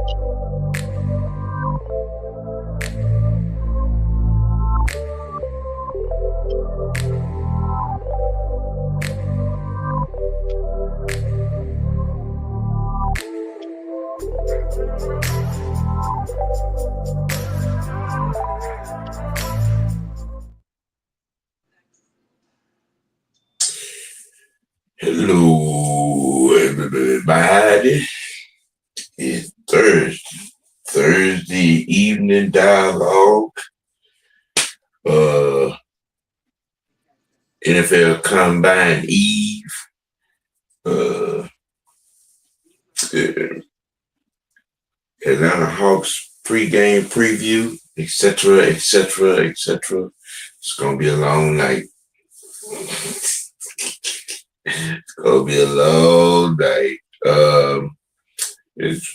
Hello, everybody. It's Thursday evening dialogue. NFL Combine Eve. Atlanta Hawks pregame preview, etc., etc., etc. It's gonna be a long night. It's gonna be a long night. It's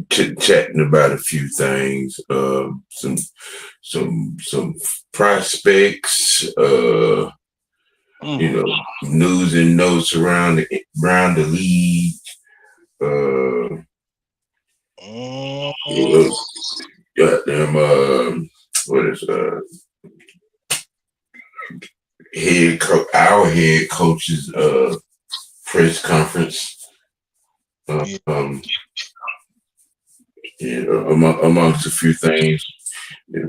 chit-chatting about a few things. Some prospects. News and notes around the league. What is our head coach's press conference. Amongst a few things. And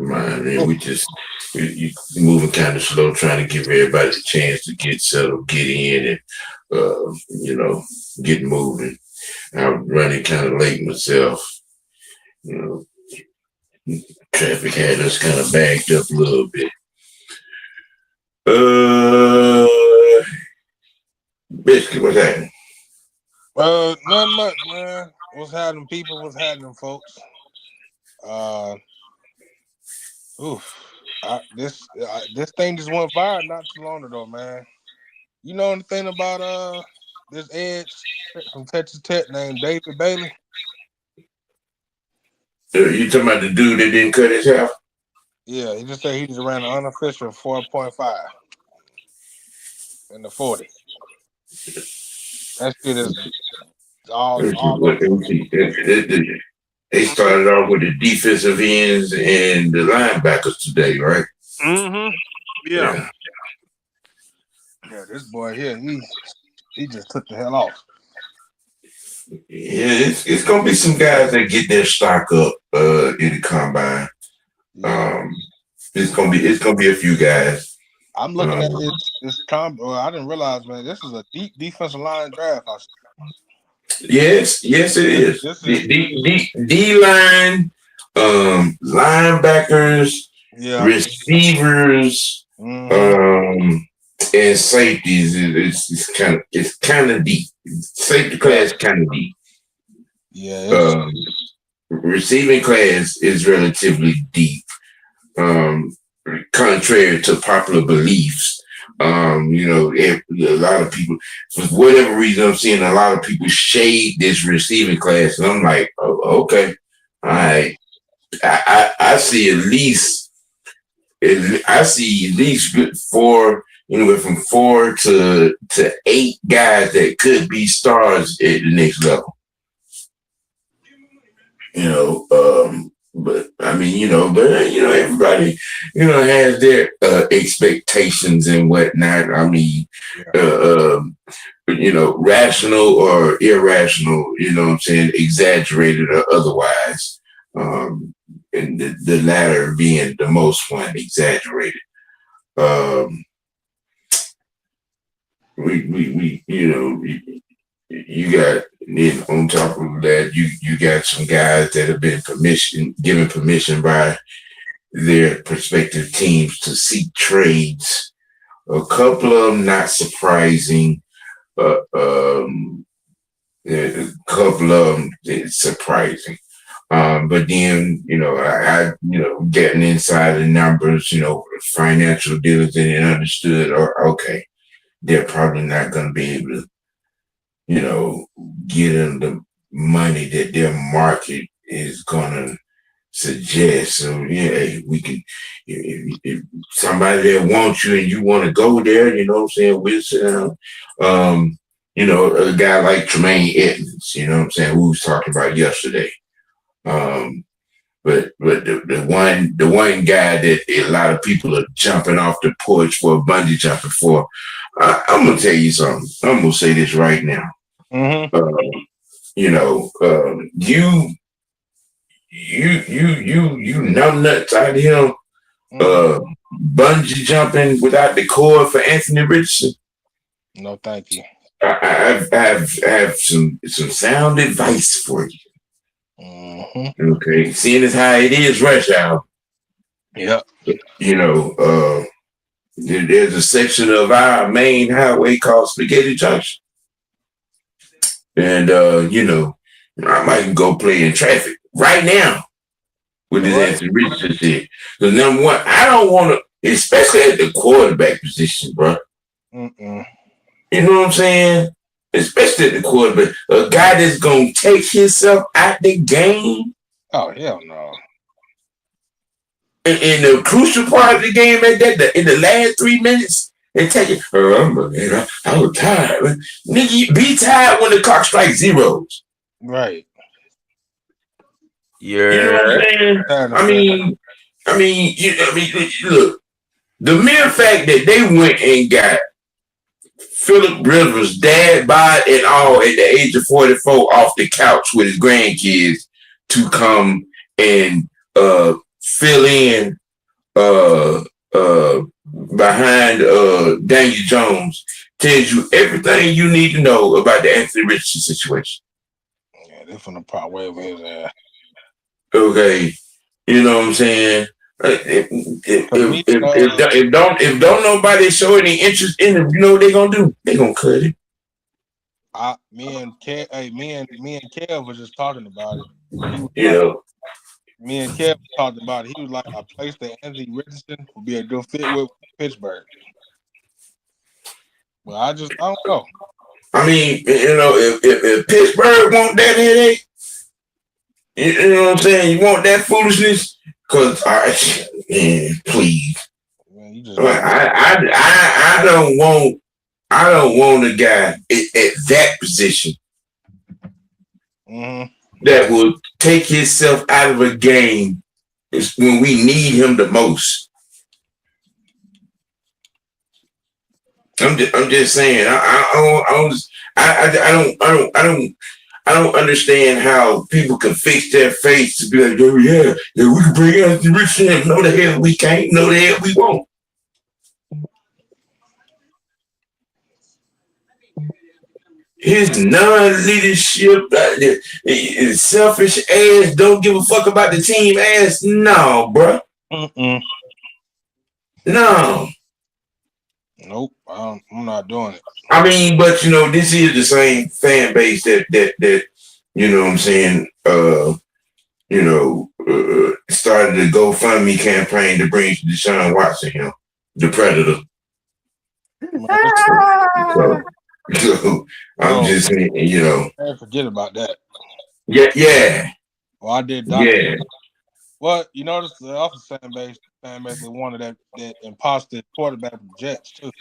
we moving kind of slow, trying to give everybody a chance to get settled, get in, and get moving. I'm running kind of late myself. Traffic had us kind of backed up a little bit. Basically, what's happening? Not much, man. What's happening, people? What's happening, folks? This thing just went viral not too long ago, man. You know anything about this edge from Texas Tech named David Bailey? You talking about the dude that didn't cut his hair? Yeah, he just said he just ran an unofficial 4.5 in the 40. That shit is all They started off with the defensive ends and the linebackers today, right? Mm-hmm. Yeah. Yeah, this boy here, he just took the hell off. Yeah, it's gonna be some guys that get their stock up in the combine. It's gonna be a few guys. I'm looking at this combine. I didn't realize, man, this is a deep defensive line draft. Yes, it is. D-line, linebackers, receivers, and safeties. It's kind of deep. Safety class kind of deep. Yeah. Receiving class is relatively deep. Contrary to popular beliefs, a lot of people, for whatever reason, I'm seeing a lot of people shade this receiving class, and I'm like, oh, okay, all right. I see at least four, anywhere from 4 to 8 guys that could be stars at the next level. But I mean, everybody, has their expectations and whatnot. I mean, rational or irrational, exaggerated or otherwise. And the latter being the most one, exaggerated. You got, on top of that, you got some guys that have been given permission by their prospective teams to seek trades. A couple of them not surprising. A couple of them surprising. But then, I getting inside the numbers, financial diligence and understood, okay, they're probably not going to be able to, get them the money that their market is going to suggest. So, yeah, we can, if somebody that wants you and you want to go there, we'll sit down. A guy like Tremaine Edmonds, who we was talking about yesterday. But the one guy that a lot of people are jumping off the porch for bungee jumping for, I'm gonna tell you something. I'm gonna say this right now. Mm-hmm. You know, you numb nuts out of him. Bungee jumping without the cord for Anthony Richardson. No, thank you. I have some sound advice for you. Mm-hmm. Okay, seeing as how it is rush hour. Yep. You know, there's a section of our main highway called Spaghetti Junction, and you know, I might go play in traffic right now with this Anthony Richardson shit. Because number one, I don't want to, especially at the quarterback position, bro. Mm-mm. You know what I'm saying? Especially at the quarterback, a guy that's gonna take himself out the game. Oh hell no! In the crucial part of the game, at that, in the last 3 minutes, and take it. Oh, I was tired. Nigga, be tired when the clock strikes zeros. Right. Yeah. You know what I'm saying? I mean, look. The mere fact that they went and got Phillip Rivers' dad, bod, and all at the age of 44 off the couch with his grandkids to come and fill in behind Daniel Jones tells you everything you need to know about the Anthony Richardson situation. Yeah, they're from the part way over his ass. Okay, you know what I'm saying? If don't nobody show any interest in it, you know what they're gonna do? They're gonna cut it. Me and Kev was just talking about it. Me and Kev talked about it. He was like, a place that Anthony Richardson would be a good fit with Pittsburgh. Well, I don't know. I mean, you know, if Pittsburgh want that headache, you know what I'm saying? You want that foolishness? Because please. Man, I don't want a guy at that position that will take himself out of a game when we need him the most. I'm just saying. I don't understand how people can fix their face to be like, oh yeah, we can bring Anthony Richardson. No, the hell we can't. No, the hell we won't. His non-leadership, his selfish ass, don't give a fuck about the team ass. No, bro. No. Nope, I'm not doing it. I mean, but you know, this is the same fan base that you know what I'm saying, started the GoFundMe campaign to bring Deshaun Watson, you know, the Predator. So I'm just saying, you know. Forget about that. Yeah. Well, I did. Yeah. Well, you notice the offensive fan base they wanted that imposter quarterback from Jets too.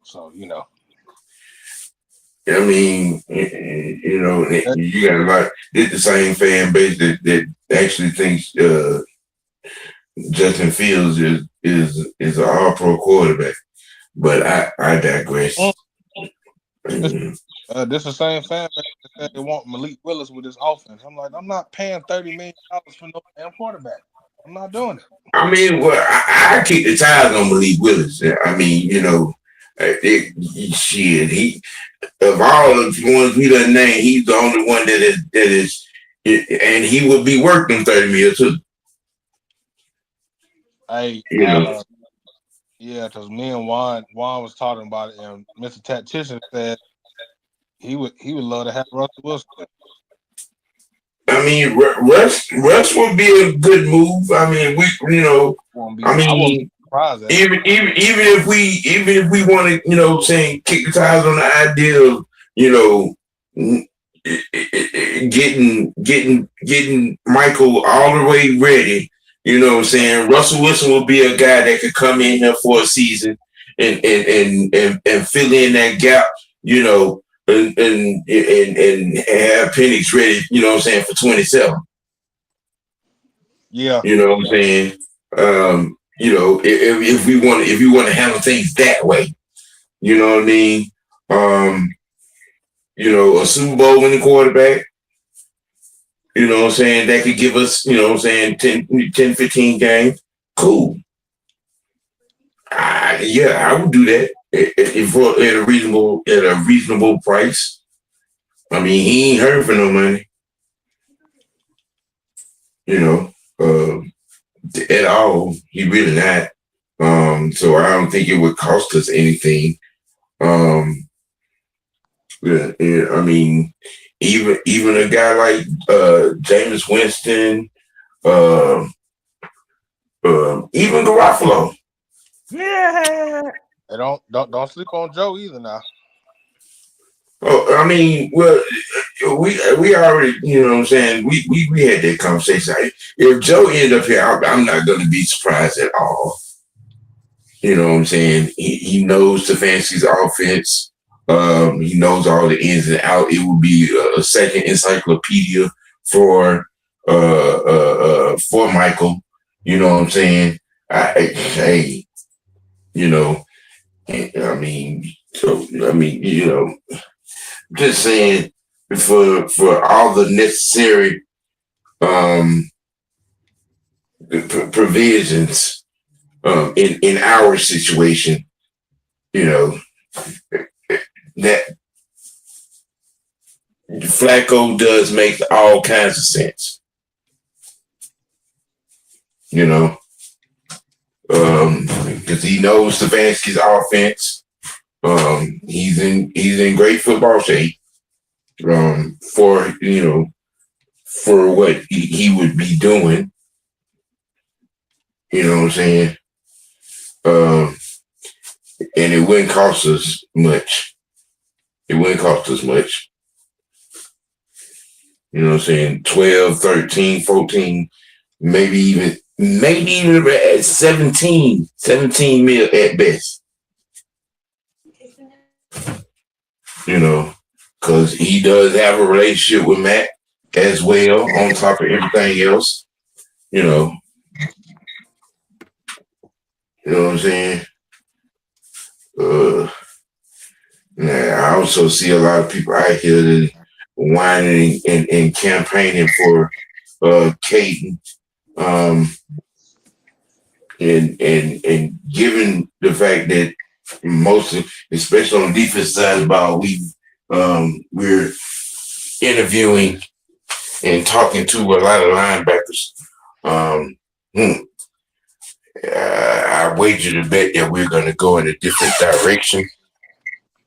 So you know. I mean, you know, you got a lot. It's the same fan base that actually thinks Justin Fields is an all-pro quarterback. But I digress. This is the same fan base that said they want Malik Willis with his offense. I'm like, I'm not paying $30 million for no damn quarterback. I'm not doing it. I mean, well, I kick the tires on Malik Willis. I mean, you know, he of all the ones we done named, he's the only one that is, and he would be working 30 million too. Hey, you know. Yeah, because me and Juan was talking about it, and Mr. Tactician said he would love to have Russell Wilson. I mean, Russ would be a good move. I mean, even if we want to, you know, saying kick the tires on the idea of, you know, getting Michael all the way ready. You know what I'm saying? Russell Wilson will be a guy that could come in here for a season and fill in that gap, you know, and have Penix ready, you know what I'm saying, for 27. Yeah. You know what I'm saying? If we want to handle things that way, you know what I mean? A Super Bowl winning quarterback, you know what I'm saying, that could give us, you know what I'm saying, 10 15 games. Cool. I would do that at a reasonable price. I mean, he ain't hurting for no money, you know, at all. He really not. So I don't think it would cost us anything. I mean, even a guy like Jameis Winston, uh, even Garofalo. Yeah. And don't sleep on Joe either now. Oh, I mean, well, we already, you know what I'm saying, we had that conversation. If Joe ended up here, I'm not going to be surprised at all. You know what I'm saying? He knows Stefanski's offense. He knows all the ins and outs. It would be a second encyclopedia for Michael. You know what I'm saying? Hey, you know, I mean, just saying for all the necessary provisions in our situation, you know, that Flacco does make all kinds of sense. You know, because he knows Stefanski's offense. He's in great football shape. For what he would be doing. You know what I'm saying? And it wouldn't cost us much. It wouldn't cost us much. You know what I'm saying? 12, 13, 14, maybe even at 17 mil at best. You know, because he does have a relationship with Matt as well, on top of everything else. You know what I'm saying? I also see a lot of people out here that whining and campaigning for Caden, and given the fact that most of, especially on the defense side of the ball, we're interviewing and talking to a lot of linebackers. I wager to bet that we're going to go in a different direction.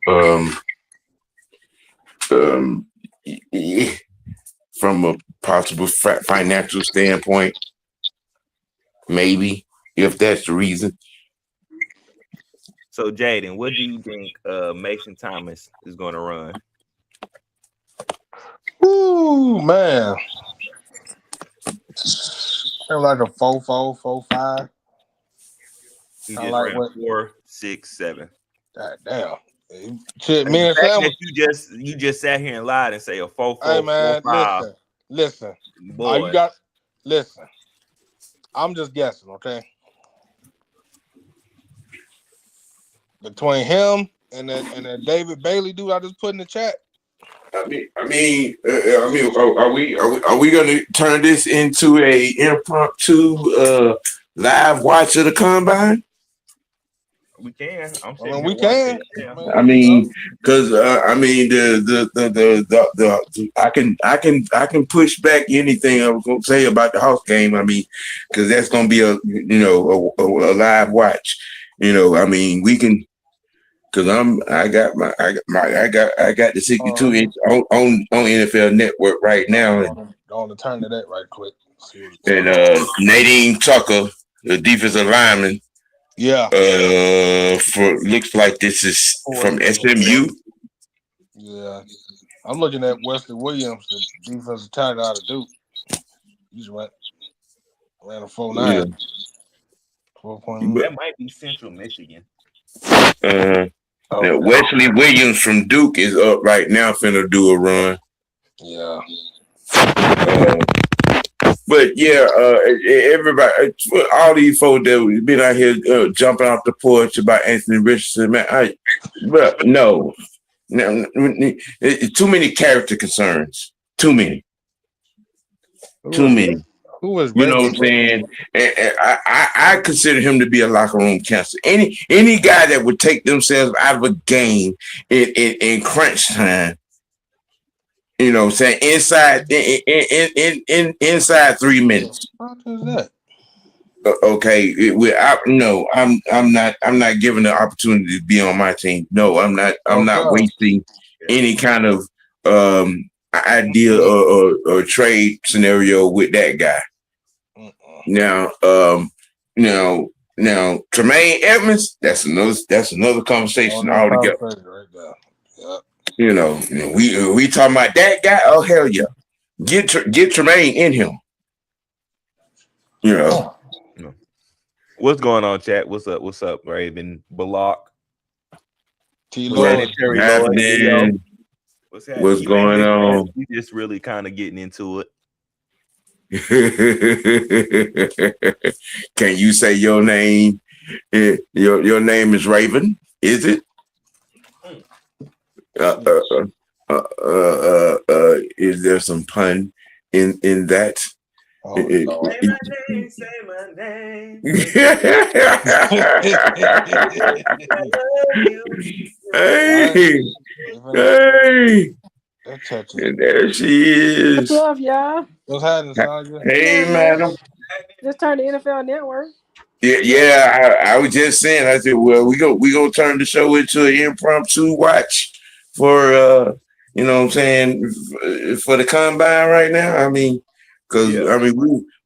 From a possible financial standpoint, maybe, if that's the reason. So, Jaden, what do you think Mason Thomas is going to run? Ooh, man. Kind of like a 4-4, 4-5. He I just like ran what 4, 6, 7. God damn. Shit, And me the and fact Sam. that you just sat here and lied and say a 4, 4, Hey man, 4, 5. listen. Boy, listen. I'm just guessing, okay? Between him and that David Bailey dude I just put in the chat. Are we going to turn this into a impromptu live watch of the combine? we can. I'm I mean, sitting we here watching can. it. Yeah. I mean, because I can push back anything I was going to say about the Hawks game. I mean, because that's going to be a live watch. You know, I mean, we can. Because I got the 62-inch on NFL Network right now, Going to turn to that right quick. and Nadine Tucker, the defensive lineman. Yeah. Looks like this is from SMU. Yeah. I'm looking at Wesley Williams, the defensive tackle out of Duke. He's ran a 4.9. Yeah. 4.9. That might be Central Michigan. Now, Wesley Williams from Duke is up right now, finna do a run. Yeah. But yeah, everybody, all these folks that been out here jumping off the porch about Anthony Richardson, man, no, too many character concerns. Too many. Who was You know what I'm saying? And I consider him to be a locker room cancer. Any guy that would take themselves out of a game in crunch time, you know what I'm saying, inside 3 minutes. What is that? Okay, I'm not given the opportunity to be on my team. No, I'm not wasting any kind of idea or trade scenario with that guy. Now, Tremaine Edmonds, that's another conversation altogether. Right there. Yep. You know, we talking about that guy. Oh hell yeah, get Tremaine in him. You know. What's going on, chat? What's up, Raven? Balak. T-Lloyd. What's going on? We just really kind of getting into it. Can you say your name? Your name is Raven, is it? Is there some pun in that? Oh, say my name, say my name. Hey. And there she is. What's up, y'all? What's happening, Sandra? Hey, madam. Just turned the NFL Network. Yeah. I was just saying. I said, well, we gonna turn the show into an impromptu watch for you know what I'm saying, for the combine right now. I mean, because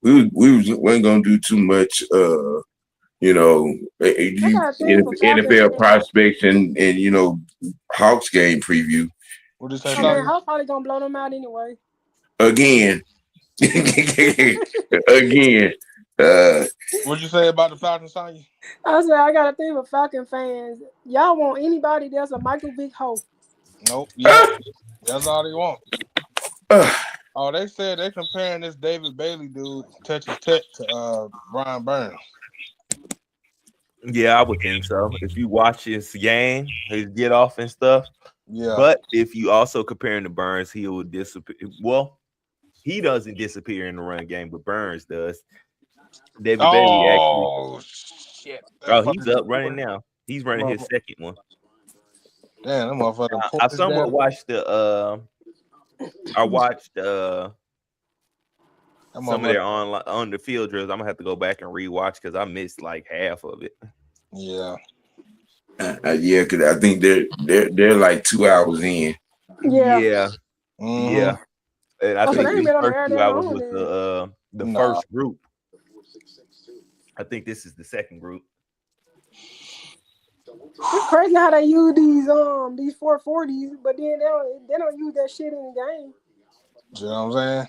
we weren't gonna do too much. You know, NFL prospects and you know, Hawks game preview. What did you say? Hawks probably gonna blow them out anyway. Again. What'd you say about the Falcons, Sonya? I said I got a thing with Falcon fans. Y'all want anybody that's a Michael Vick hoe? Nope. Yeah, that's all they want. Oh, they said they comparing this David Bailey dude, Texas Tech, to Brian Burns. Yeah, I would think so. If you watch his game, his get off and stuff. Yeah. But if you also compare him to Burns, he will disappear. Well, he doesn't disappear in the run game, but Burns does. David Bailey actually. Shit. He's up running now. He's running his second one. Damn, that motherfucker. I somewhat watched the. I watched some of their on the field drills. I'm gonna have to go back and rewatch because I missed like half of it. Yeah. Yeah, because I think they're like 2 hours in. Yeah. Mm-hmm. Yeah. And I think the first 2 hours was the first group. I think this is the second group. It's crazy how they use these 440s, but then they don't use that shit in the game. You know what I'm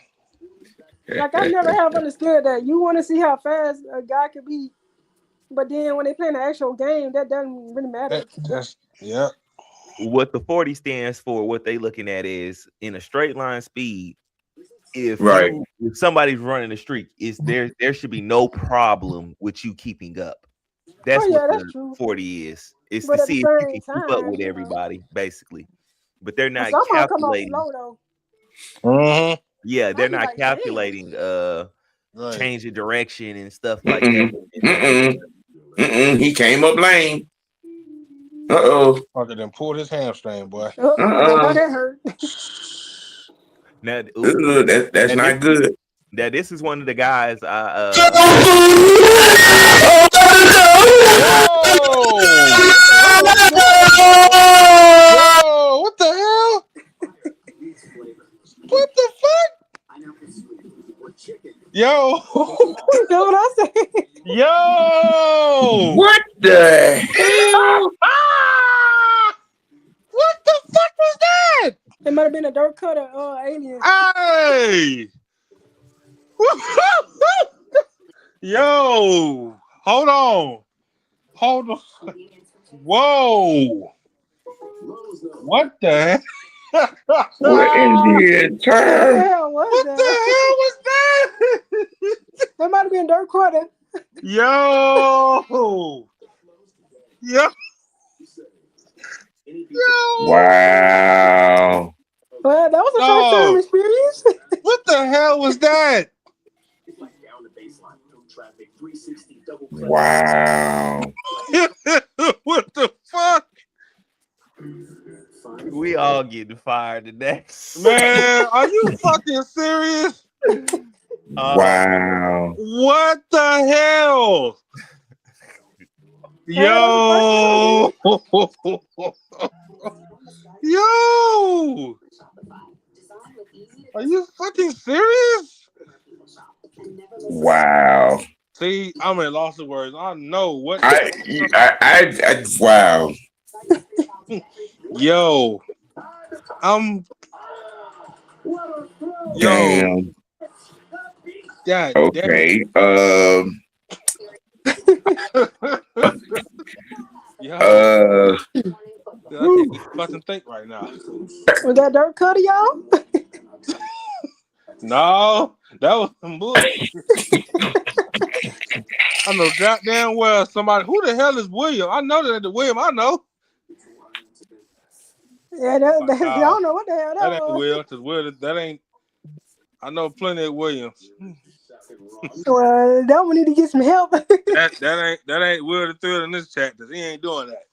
saying? Like I never have understood that. You want to see how fast a guy could be, but then when they play in the actual game, that doesn't really matter. What the 40 stands for, what they looking at is in a straight line speed. If somebody's running a streak, there should be no problem with you keeping up. That's that's true. 40 is. It's to see if you can keep up with everybody, basically. But they're not calculating. Come slow, though. Yeah, they're not calculating changing direction and stuff like that. He came up lame. Fucker then pulled his hamstring, boy. That hurt. Now, that's not good. Now, this is one of the guys Whoa! Whoa! What the hell? What the fuck? Yo! You know what I said? Yo! What the hell? What the fuck was that? It might have been a dirt cutter alien. Hey! Yo! Hold on. Whoa! What the heck? What in the What the term? hell was What the hell was that? That might have been Dirk Carter. Yo. Yo. Wow. Well, that was a first time experience. What the hell was that? Wow. What the fuck? We all getting fired today. Man, are you fucking serious? Wow. What the hell? Yeah, Yo. Yo. Are you fucking serious? Wow. See, I'm at loss of words. I know what. Wow. Yo. Damn. God Okay. Yo. I can't even fucking think right now. Was that Dirk Cutter, y'all? No, that was some bullshit. I know goddamn well somebody. Who the hell is William? I know that the William I know. Yeah, I don't know what the hell That that ain't was. Will, because Will, that ain't. I know plenty of Williams. Well, that one need to get some help. that ain't Will the third in this chat, because he ain't doing that.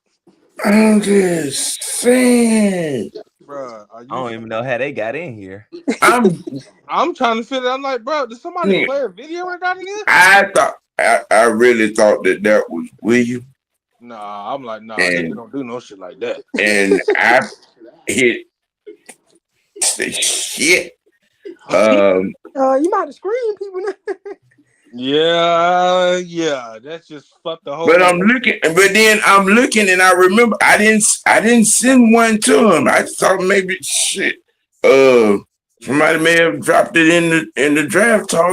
I'm just saying. Bro, I don't even know how they got in here. I'm trying to figure out. I'm like, bro, did somebody play a video right out in here? I really thought that was William. Nah, I'm like, nah, nigga don't do no shit like that. And I hit the shit. You might have screamed people. Yeah, that's just fucked the whole. But then I'm looking, and I remember I didn't send one to him. I thought maybe shit. Somebody may have dropped it in the draft talk.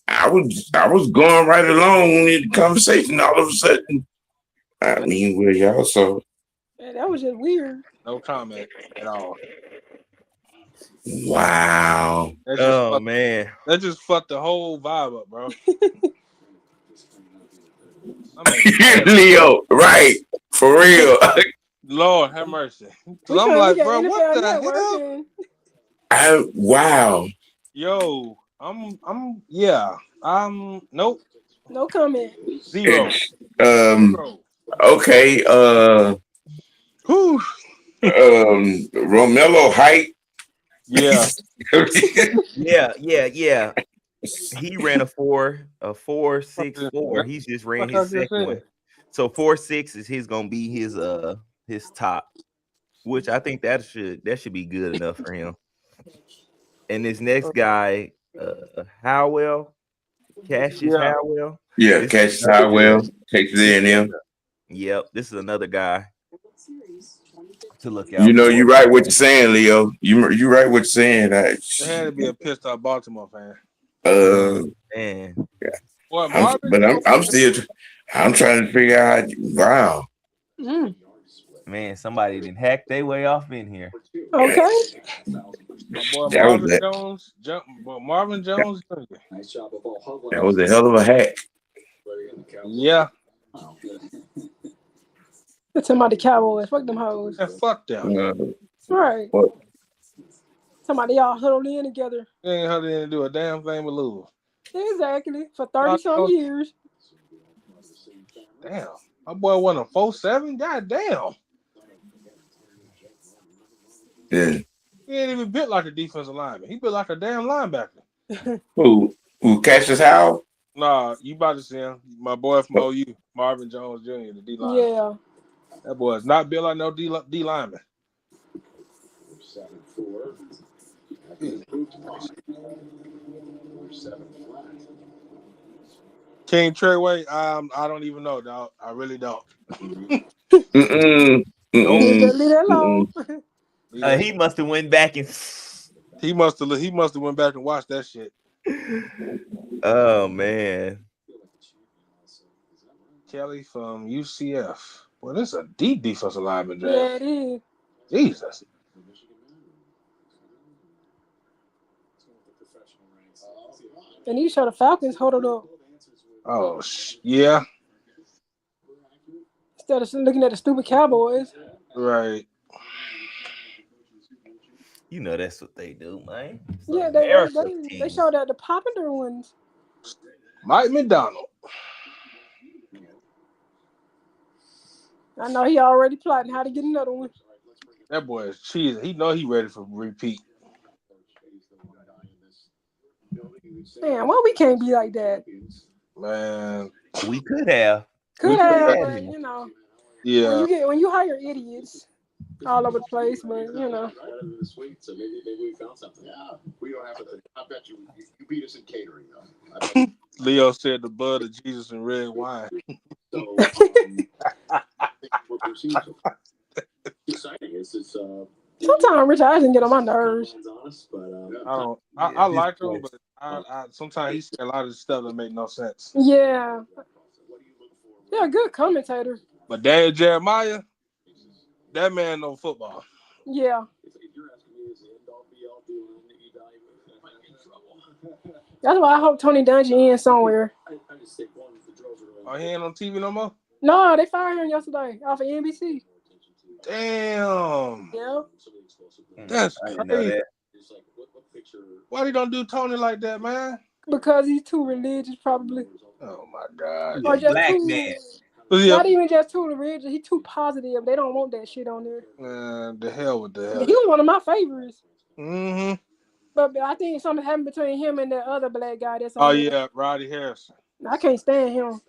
I was going right along in the conversation. All of a sudden, I mean, well, y'all saw. Man, that was just weird. No comment at all. Wow. Man, that just fucked the whole vibe up, bro. Leo, right? For real. Lord have mercy. So I'm like, bro, what the hell? Wow. Yo, nope. No comment. Zero. Okay. Romello height. Yeah. Yeah. He ran a 4.64. He's just ran his second one. So 4.6 is gonna be his top, which I think that should be good enough for him. And this next guy, Howell, Cassius Howell. Yeah, Cassius Howell, Texas A&M. Yep, this is another guy to look out. You're right what you're saying, Leo. You right what you're saying. There had to be a pissed off Baltimore fan. Man. Yeah. Boy, I'm trying to figure out. Wow. Man, somebody didn't hack their way off in here. Okay. My boy Marvin Jones. Marvin Jones. That was a hell of a hack. Yeah. That's somebody Cowboys. Fuck them hoes. Yeah, fuck them. Right. What? Somebody y'all huddled in together. They ain't huddled in to do a damn thing but lose. Exactly. For 30-some years. Damn. My boy won a 4-7? God damn. Yeah. He ain't even built like a defensive lineman. He built like a damn linebacker. Who Cassius Howell? Nah, you about to see him. My boy from OU, Marvin Jones Jr., the D lineman. Yeah. That boy is not built like no D lineman. King Treyway, I don't even know, dog. I really don't. Leave that alone. He must have went back and he must have went back and watched that shit. Oh man. Kelly from UCF. Well, this is a deep defensive lineman draft. Yeah, it is. Jesus. And you show the Falcons hold it up. Oh, yeah. Instead of looking at the stupid Cowboys. Right. You know that's what they do, man. Yeah, they showed that the popular ones. Mike McDonald. I know he already plotting how to get another one. That boy is cheesy. He know he ready for repeat. Man, why we can't be like that? Man, we could have. Could have, but you know. Yeah. When you hire idiots all over the place, but you know. So maybe we found something. Yeah, we don't have to. I bet you beat us in catering though. Leo said the blood of Jesus and red wine. So what we've seen so exciting. It's sometimes Rich Eisen get on my nerves. I like him, but I sometimes he say a lot of stuff that make no sense. Yeah. Yeah, good commentator. But Daniel Jeremiah, that man know football. Yeah. That's why I hope Tony Dungy in somewhere. Oh, he ain't on TV no more? No, they fired him yesterday off of NBC. Damn. Yeah. That's crazy. Why they don't do Tony like that, man? Because he's too religious, probably. Oh my God. Or just black too, man. Not even just too religious. He's too positive. They don't want that shit on there. The hell with the hell. He was one of my favorites. Mm-hmm. But I think something happened between him and that other black guy that's on there. Yeah, Roddy Harrison. I can't stand him.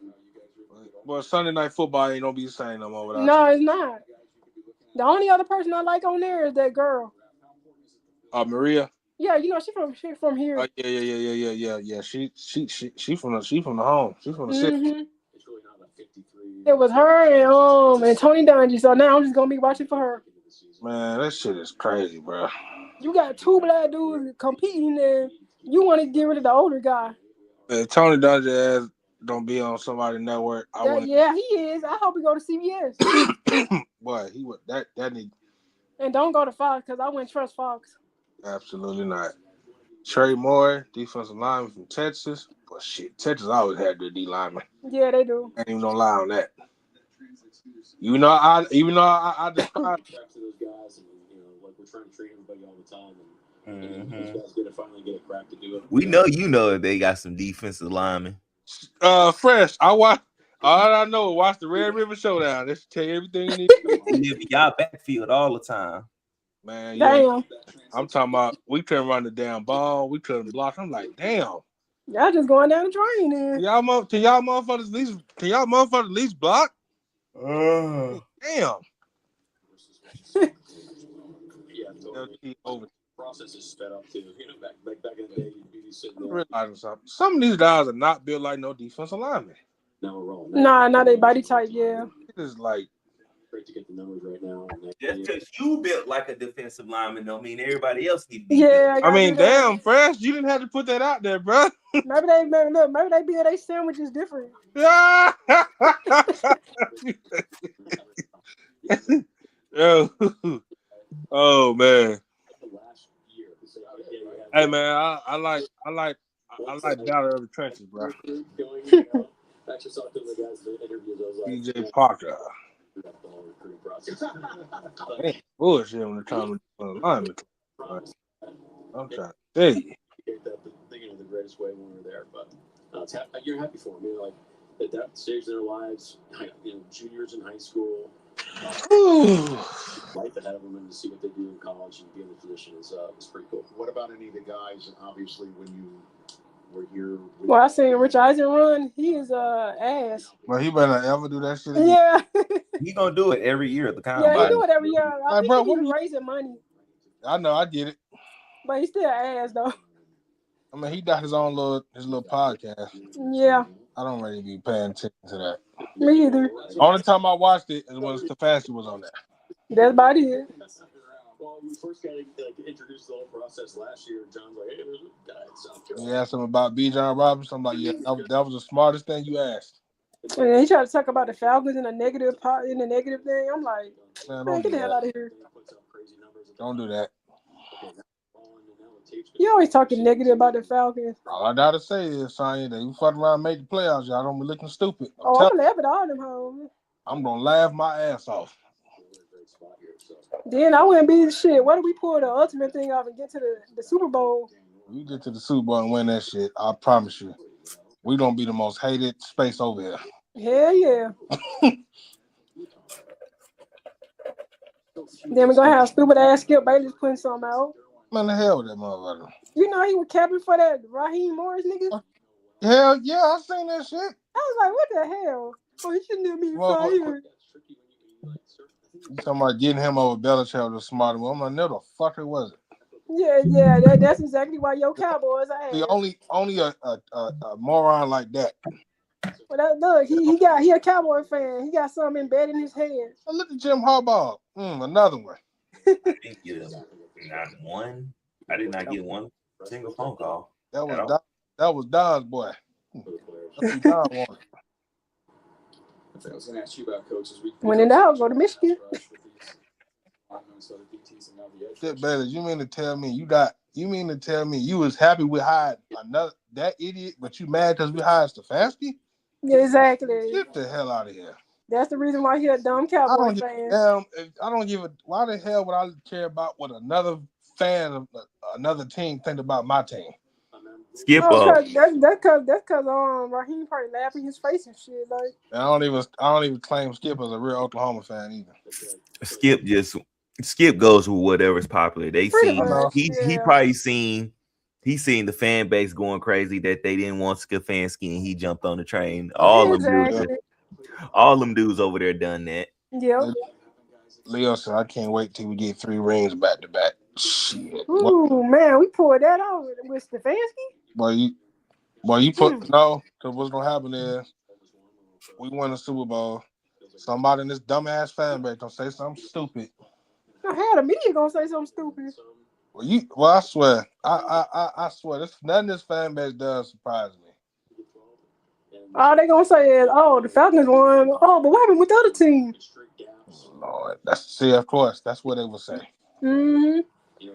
Well, Sunday Night Football ain't gonna be the same no more without No, it's not. The only other person I like on there is that girl. Maria. Yeah, you know she from here. Yeah. She from the home. She from the city. It was her and Tony Dungy. So now I'm just gonna be watching for her. Man, that shit is crazy, bro. You got two black dudes competing, and you want to get rid of the older guy. Tony Dungy ass don't be on somebody's network. Yeah, he is. I hope he go to CBS. Boy, he would that need. And don't go to Fox because I wouldn't trust Fox. Absolutely not. Trey Moore, defensive lineman from Texas. But shit, Texas always had their D lineman. Yeah, they do. Ain't even no lie on that. Even though I describe to those guys, and like we're trying to train everybody all the time, and those guys finally get a crack to do it. We know they got some defensive linemen. Fresh. All I know is watch the Red River Showdown. They should tell you everything you need to know. Y'all backfield all the time. Man, damn. Yeah. I'm talking about we couldn't run the damn ball, we couldn't block. I'm like, damn. Y'all just going down the drain then. Can y'all motherfuckers at least block? Damn. Process is sped up too. Back in the day, you'd be sitting there. Realizing something. Some of these guys are not built like no defensive linemen. Now we're rolling. Nah, not they body type. Yeah. It is like great to get the numbers right now. Just because you built like a defensive lineman don't mean everybody else need to be. Yeah. I mean, damn, Fresh, you didn't have to put that out there, bro. Maybe they build their sandwiches different. Oh man. Hey man, I like battle of the trenches, bro. DJ Parker. Bullshit when the time of alignment. I'm trying to tell you. Thinking of the greatest way when we were there, but you're happy for them. Like at that stage of their lives, juniors in high school, life ahead of them, and to see what they do in college and be in the position is pretty cool. What about any of the guys? Obviously, when you were here, well, I seen Rich Eisen run. He is ass. Well, he better not ever do that shit again. Yeah. He gonna do it every year at the combine. Yeah, he do it every year. I think bro, he's raising money. I know, I get it. But he's still ass though. I mean, he got his little podcast. Yeah. I don't really be paying attention to that. Me either. Only time I watched it is when Stefanski was on there. That's about it. Well, we first got introduced the whole process last year. John's like, "Hey, there's a guy in South Carolina." He asked him about B. John Robinson. I'm like, yeah, that was the smartest thing you asked. And he tried to talk about the Falcons in a negative part, in the negative thing. I'm like, Man, get the hell out of here. Don't do that. You always talking negative about the Falcons. All I gotta say is, Sonya, that you fuck around and make the playoffs, y'all don't be looking stupid. I'm gonna laugh at all them hoes. I'm gonna laugh my ass off. Then I wouldn't be shit. What do we pull the ultimate thing off and get to the Super Bowl? We get to the Super Bowl and win that shit, I promise you. We gonna be the most hated space over here. Hell yeah. Then we're gonna have stupid ass Skip Bayless putting something out. Man, the hell with that motherfucker. You know he was capping for that Raheem Morris nigga? Hell yeah, I seen that shit. I was like, what the hell? Oh, he shouldn't have been fired. You talking about getting him over Belichick was a smart one. I'm like, no, the fuck it wasn't. Yeah, that's exactly why your Cowboys are ass. See, only a moron like that. Well, look, he a Cowboy fan. He got something embedded in his head. Well, look at Jim Harbaugh. Another one. I didn't get not one. I did not get one single phone call. That was Don's boy. That's what Don wanted. I was going to ask you about coaches. When in doubt, go to Michigan. Skip Bayless, you mean to tell me you was happy we hired that idiot, but you mad because we hired Stefanski? Yeah, exactly. Get the hell out of here. That's the reason why you're a dumb Cowboy fan. I don't give a. Why the hell would I care about what another fan of another team think about my team? Skip up. That's because Raheem probably laughing in his face and shit. Like I don't even claim Skip as a real Oklahoma fan either. Skip goes with whatever's popular. He probably seen the fan base going crazy that they didn't want Stefanski and he jumped on the train. All them dudes over there done that. Yep. Leo said, I can't wait till we get 3 rings back to back. Shit. Ooh, man, we pulled that off with Stefanski. You put no, because what's gonna happen is we win the Super Bowl. Somebody in this dumbass fan base gonna say something stupid. I had a media gonna say something stupid. Well, I swear, I swear, nothing this fan base does surprise me. All they gonna say is, "Oh, the Falcons won." Oh, but what happened with the other team? Lord, of course, that's what they would say. Mm-hmm.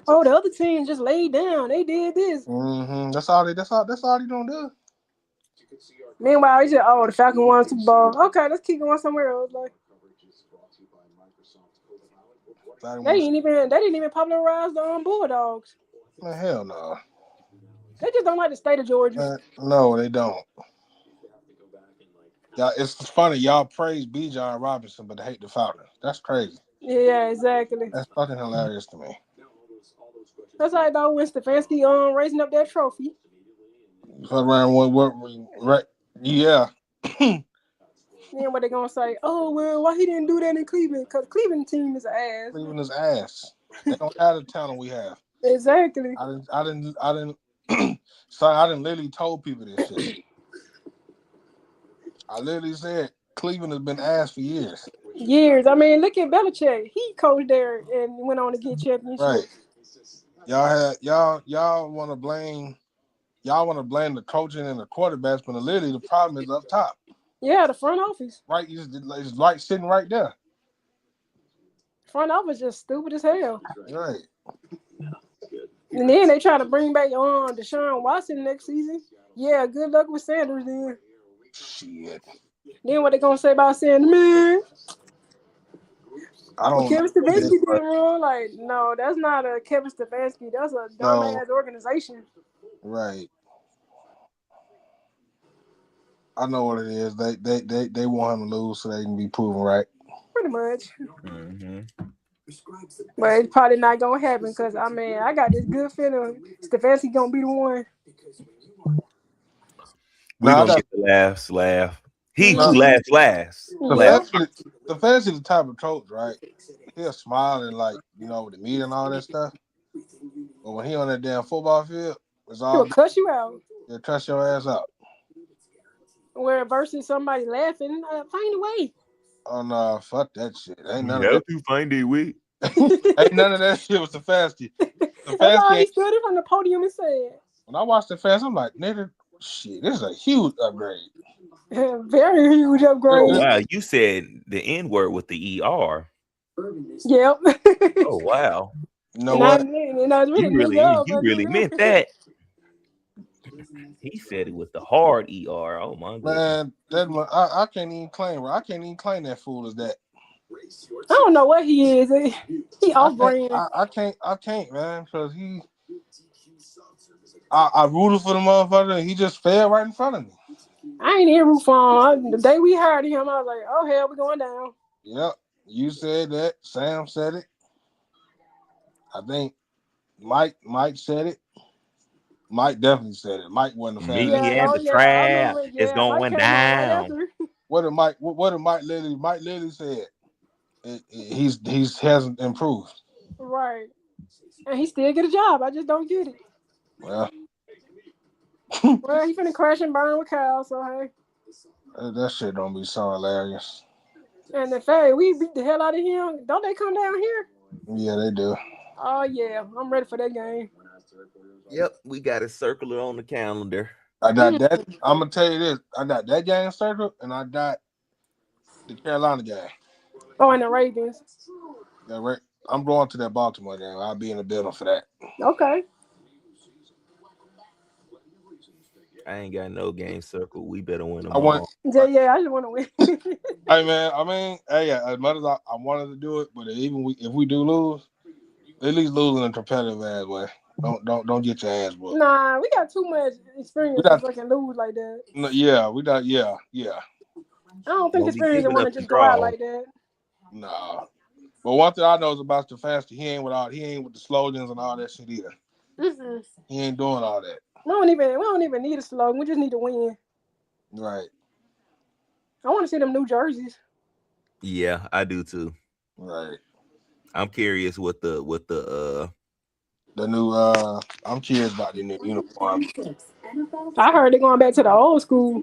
Oh, the other team just laid down. They did this. Mm-hmm. That's all they gonna do. Meanwhile, he said, "Oh, the Falcons won the Super Bowl." Okay, let's keep going somewhere else. Like they didn't even popularize the Bulldogs. Man, hell no. They just don't like the state of Georgia. No, they don't. Yeah, it's funny. Y'all praise Bijan Robinson, but they hate the Falcons. That's crazy. Yeah, exactly. That's fucking hilarious to me. That's like though when Stefanski raising up that trophy. Right? Yeah. Then what they gonna say? Oh well, why he didn't do that in Cleveland? Because Cleveland team is ass. Cleveland is ass. They don't have the talent we have. Exactly. I didn't. Sorry, I didn't literally told people this shit. I literally said Cleveland has been ass for years. Years. I mean, look at Belichick. He coached there and went on to get championship. Right. Y'all want to blame the coaching and the quarterbacks, but literally the problem is up top. Yeah, the front office. Right, it's right sitting right there. Front office just stupid as hell. Right. And then they try to bring back Deshaun Watson next season. Yeah, good luck with Sanders then. Shit. Then what they gonna say about Sanders, man? I don't. Kevin Stefanski did wrong. Like, no, that's not a Kevin Stefanski. That's a dumbass organization. Right. I know what it is. They want him to lose so they can be proven right. Pretty much. Mm-hmm. But it's probably not gonna happen because I got this good feeling Stefanski gonna be the one. We're gonna get the last laugh. He who laughs last. Stefanski the type of coach, right? He'll smile and with the media and all that stuff. But when he on that damn football field, he'll cuss you out. He'll cuss your ass out. Where versus somebody laughing, find a way. Oh no, fuck that shit. Ain't none of that. To find a way. Ain't none of that shit with Stefanski. That's all he stood up on the podium and said. When I watched Stefanski, I'm like, nigga, shit, this is a huge upgrade. Very huge upgrade. Oh wow, you said the N word with the ER. Yep. Oh wow, You know what? It's really you really meant that. He said it with the hard ER. Oh my goodness. Man, I can't even claim. I can't even claim that fool as that. I don't know what he is. He off brand. I can't, man, because I rooted for the motherfucker. And he just fell right in front of me. I ain't in root for him. The day we hired him, I was like, oh hell, we're going down. Yep, you said that. Sam said it. I think Mike said it. Mike definitely said it. Mike wasn't a fan. Me and the trap is going Mike came on right down. after. What did Mike literally? Mike literally said he's hasn't improved. Right. And he still get a job. I just don't get it. Well, Well, he finna crash and burn with Kyle, so hey. that shit don't be so hilarious. And the fact we beat the hell out of him, don't they come down here? Yeah, they do. Oh yeah, I'm ready for that game. Yep, we got a circular on the calendar. I got that. I'm gonna tell you this. I got that game circled, and I got the Carolina game. Oh, and the Ravens. Yeah, right. I'm going to that Baltimore game. I'll be in the building for that. Okay. I ain't got no game circle. We better win them all. Yeah, I just want to win. Hey man, I mean, hey, as much as I wanted to do it, but if we do lose, at least lose in a competitive ass way. Don't get your ass whooped. Nah, we got too much experience to fucking lose like that. No, yeah, we got yeah. I don't think experience and want to just go out like that. Nah. But one thing I know is about Stefanski, he ain't with the slogans and all that shit either. Mm-mm. He ain't doing all that. We don't even need a slogan. We just need to win. Right. I want to see them new jerseys. Yeah, I do too. Right. I'm curious what the new I'm curious about the new uniform. I heard they're going back to the old school.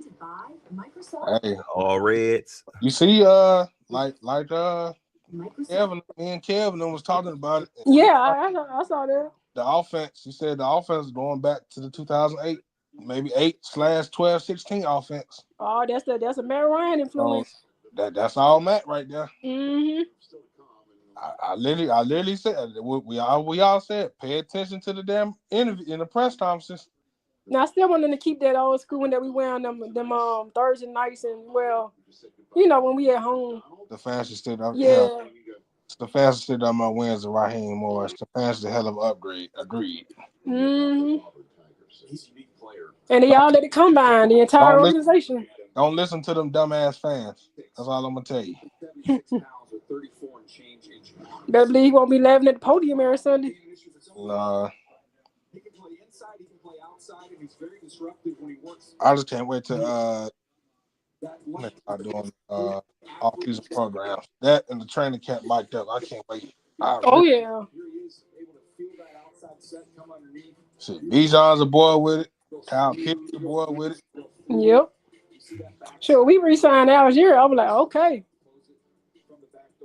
Hey, all reds. you see, Kevin, me and Kevin was talking about it. Yeah, I saw that. The offense, he said the offense is going back to the 2008, maybe 8/12/16 offense. Oh, that's a Matt Ryan influence. So that's all Matt right there. Mm-hmm. I literally said we all said pay attention to the damn interview in the press conferences. Now I still want them to keep that old school when that we wear on them Thursday nights and when we at home. The fastest thing, yeah. The fastest thing on my wins the Raheem Morris. The fastest hell of an upgrade. Agreed. Mm-hmm. And they all let it combine the entire organization. Don't listen to them dumbass fans. That's all I'm gonna tell you. Better believe he won't be laughing at the podium every Sunday. Nah. I just can't wait to start doing off-season programs. That and the training camp mic'd up. I can't wait. Yeah. Shit, Bijan's a boy with it. Kyle Pitts a boy with it. Yep. Sure, we re-signed ours year. I was like, okay.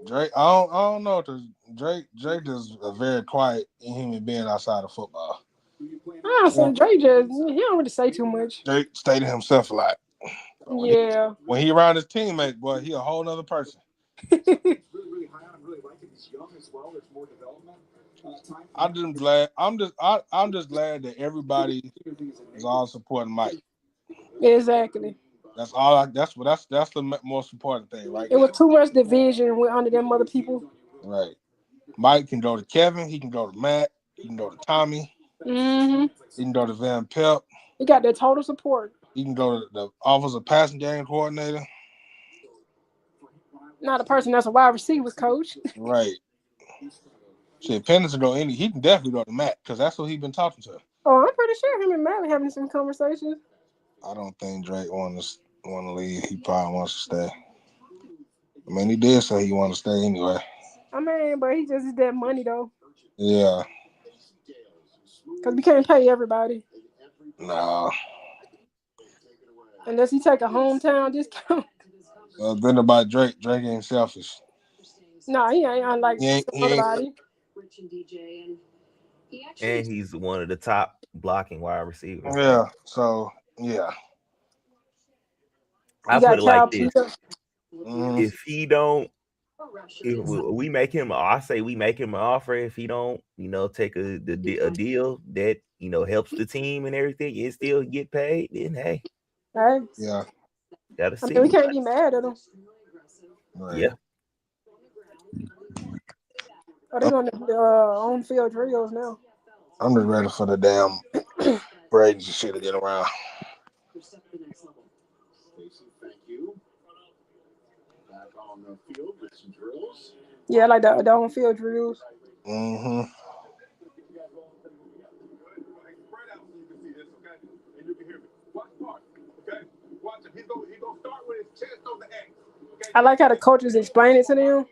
Drake, I don't know, because Drake is a very quiet human being outside of football. Drake he don't really say too much. Drake stayed to himself a lot. Yeah. When he around his teammates, boy, he a whole nother person. I'm just glad that everybody is all supporting Mike. Exactly. That's all. That's the most important thing, right? It was too much division with under them other people. Right. Mike can go to Kevin. He can go to Matt. He can go to Tommy. Mm-hmm. He can go to Van Pelt. He got their total support. He can go to the Office of Passing Game Coordinator. Not a person that's a wide receivers coach. Right. Shit, Pennis will go any. He can definitely go to Matt because that's what he's been talking to. Oh, I'm pretty sure him and Matt are having some conversations. I don't think Drake want to leave. He probably wants to stay. I mean, he did say he want to stay anyway. I mean, but he just is that money though. Yeah. Because we can't pay everybody. Nah. Unless he take a hometown discount. Well, the thing about Drake ain't selfish. Nah, he ain't unlike somebody. And he's one of the top blocking wide receivers. Yeah. So, yeah. I You put got it Cal like this: Peter. if he don't, if we make him, I say we make him an offer. If he don't, take a deal that helps the team and everything, and still get paid, then hey, Right? Yeah. gotta I mean, we see. can't be mad at him. Right. Yeah. Are they doing the on-field drills now? I'm just ready for the damn Brady's and shit to get around. Thank you. Back on the field with some drills. Yeah, like the on-field drills. Mm-hmm. I like how the coaches explain it to them.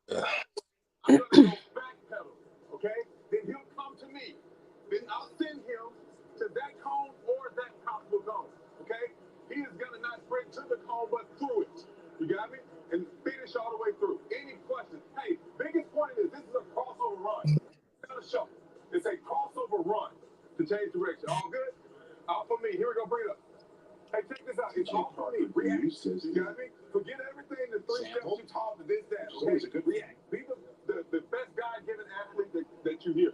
Yeah. Okay, then he'll come to me. Then I'll send him to that cone or that possible cone. Okay, he is gonna not sprint to the cone but through it. You got me? And finish all the way through. Any questions? Hey, biggest point is this is a crossover run. Not a shuffle. It's a crossover run to change direction. All good? All for me. Here we go. Bring it up. Hey, check this out. It's all for me. React. You got me? Forget everything. The 3 steps you taught to this, that. Okay? React. Be the best God-given athlete that you hear.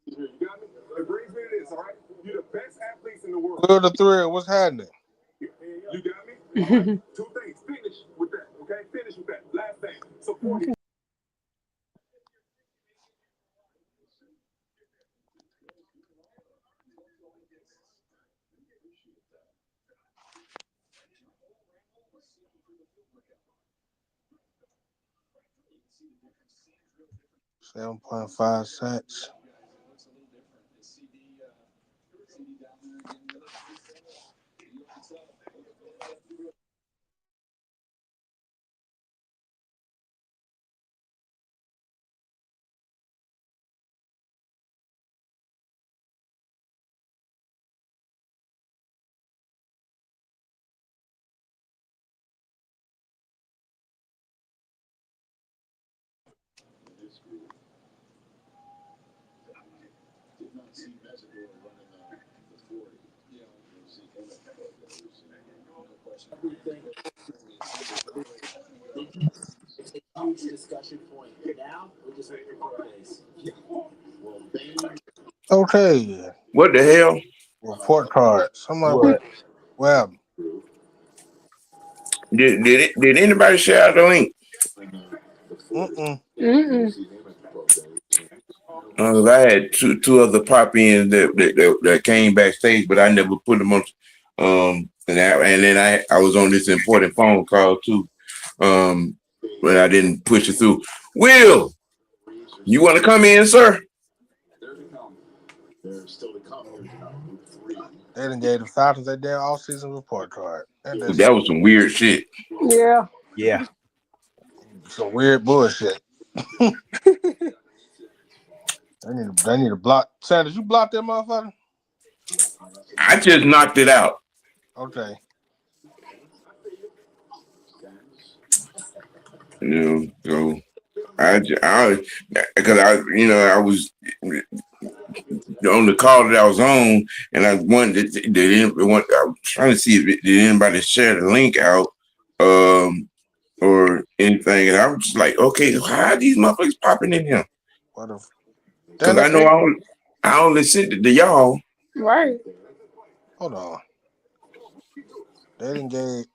You got me? It brings me to this, all right? You're the best athletes in the world. Clear the thread. What's happening? You got me? All right? 2 things. Finish with that, okay? Finish with that. Last thing. Support him. 7.5 cents. It's a huge discussion point. Now we're just looking for a base. Well, Okay. What the hell? Report cards. I'm like, What? well, Did anybody share the link? I had two other pop ins that came backstage, but I never put them on. And then I was on this important phone call too. But I didn't push it through. Will, you want to come in, sir? There's still to come here tonight. they done gave the Falcons their damn all-season report card. That was some weird shit. Yeah. Yeah. Some weird bullshit. They need to block. Sanders, you blocked that motherfucker? I just knocked it out. Okay. So because I was on the call that I was on, and I wanted I was trying to see if did anybody share the link out, or anything, and I was just like, okay, how are these motherfuckers popping in here? Because I know I only sent it to y'all. Right. Hold on. They didn't gave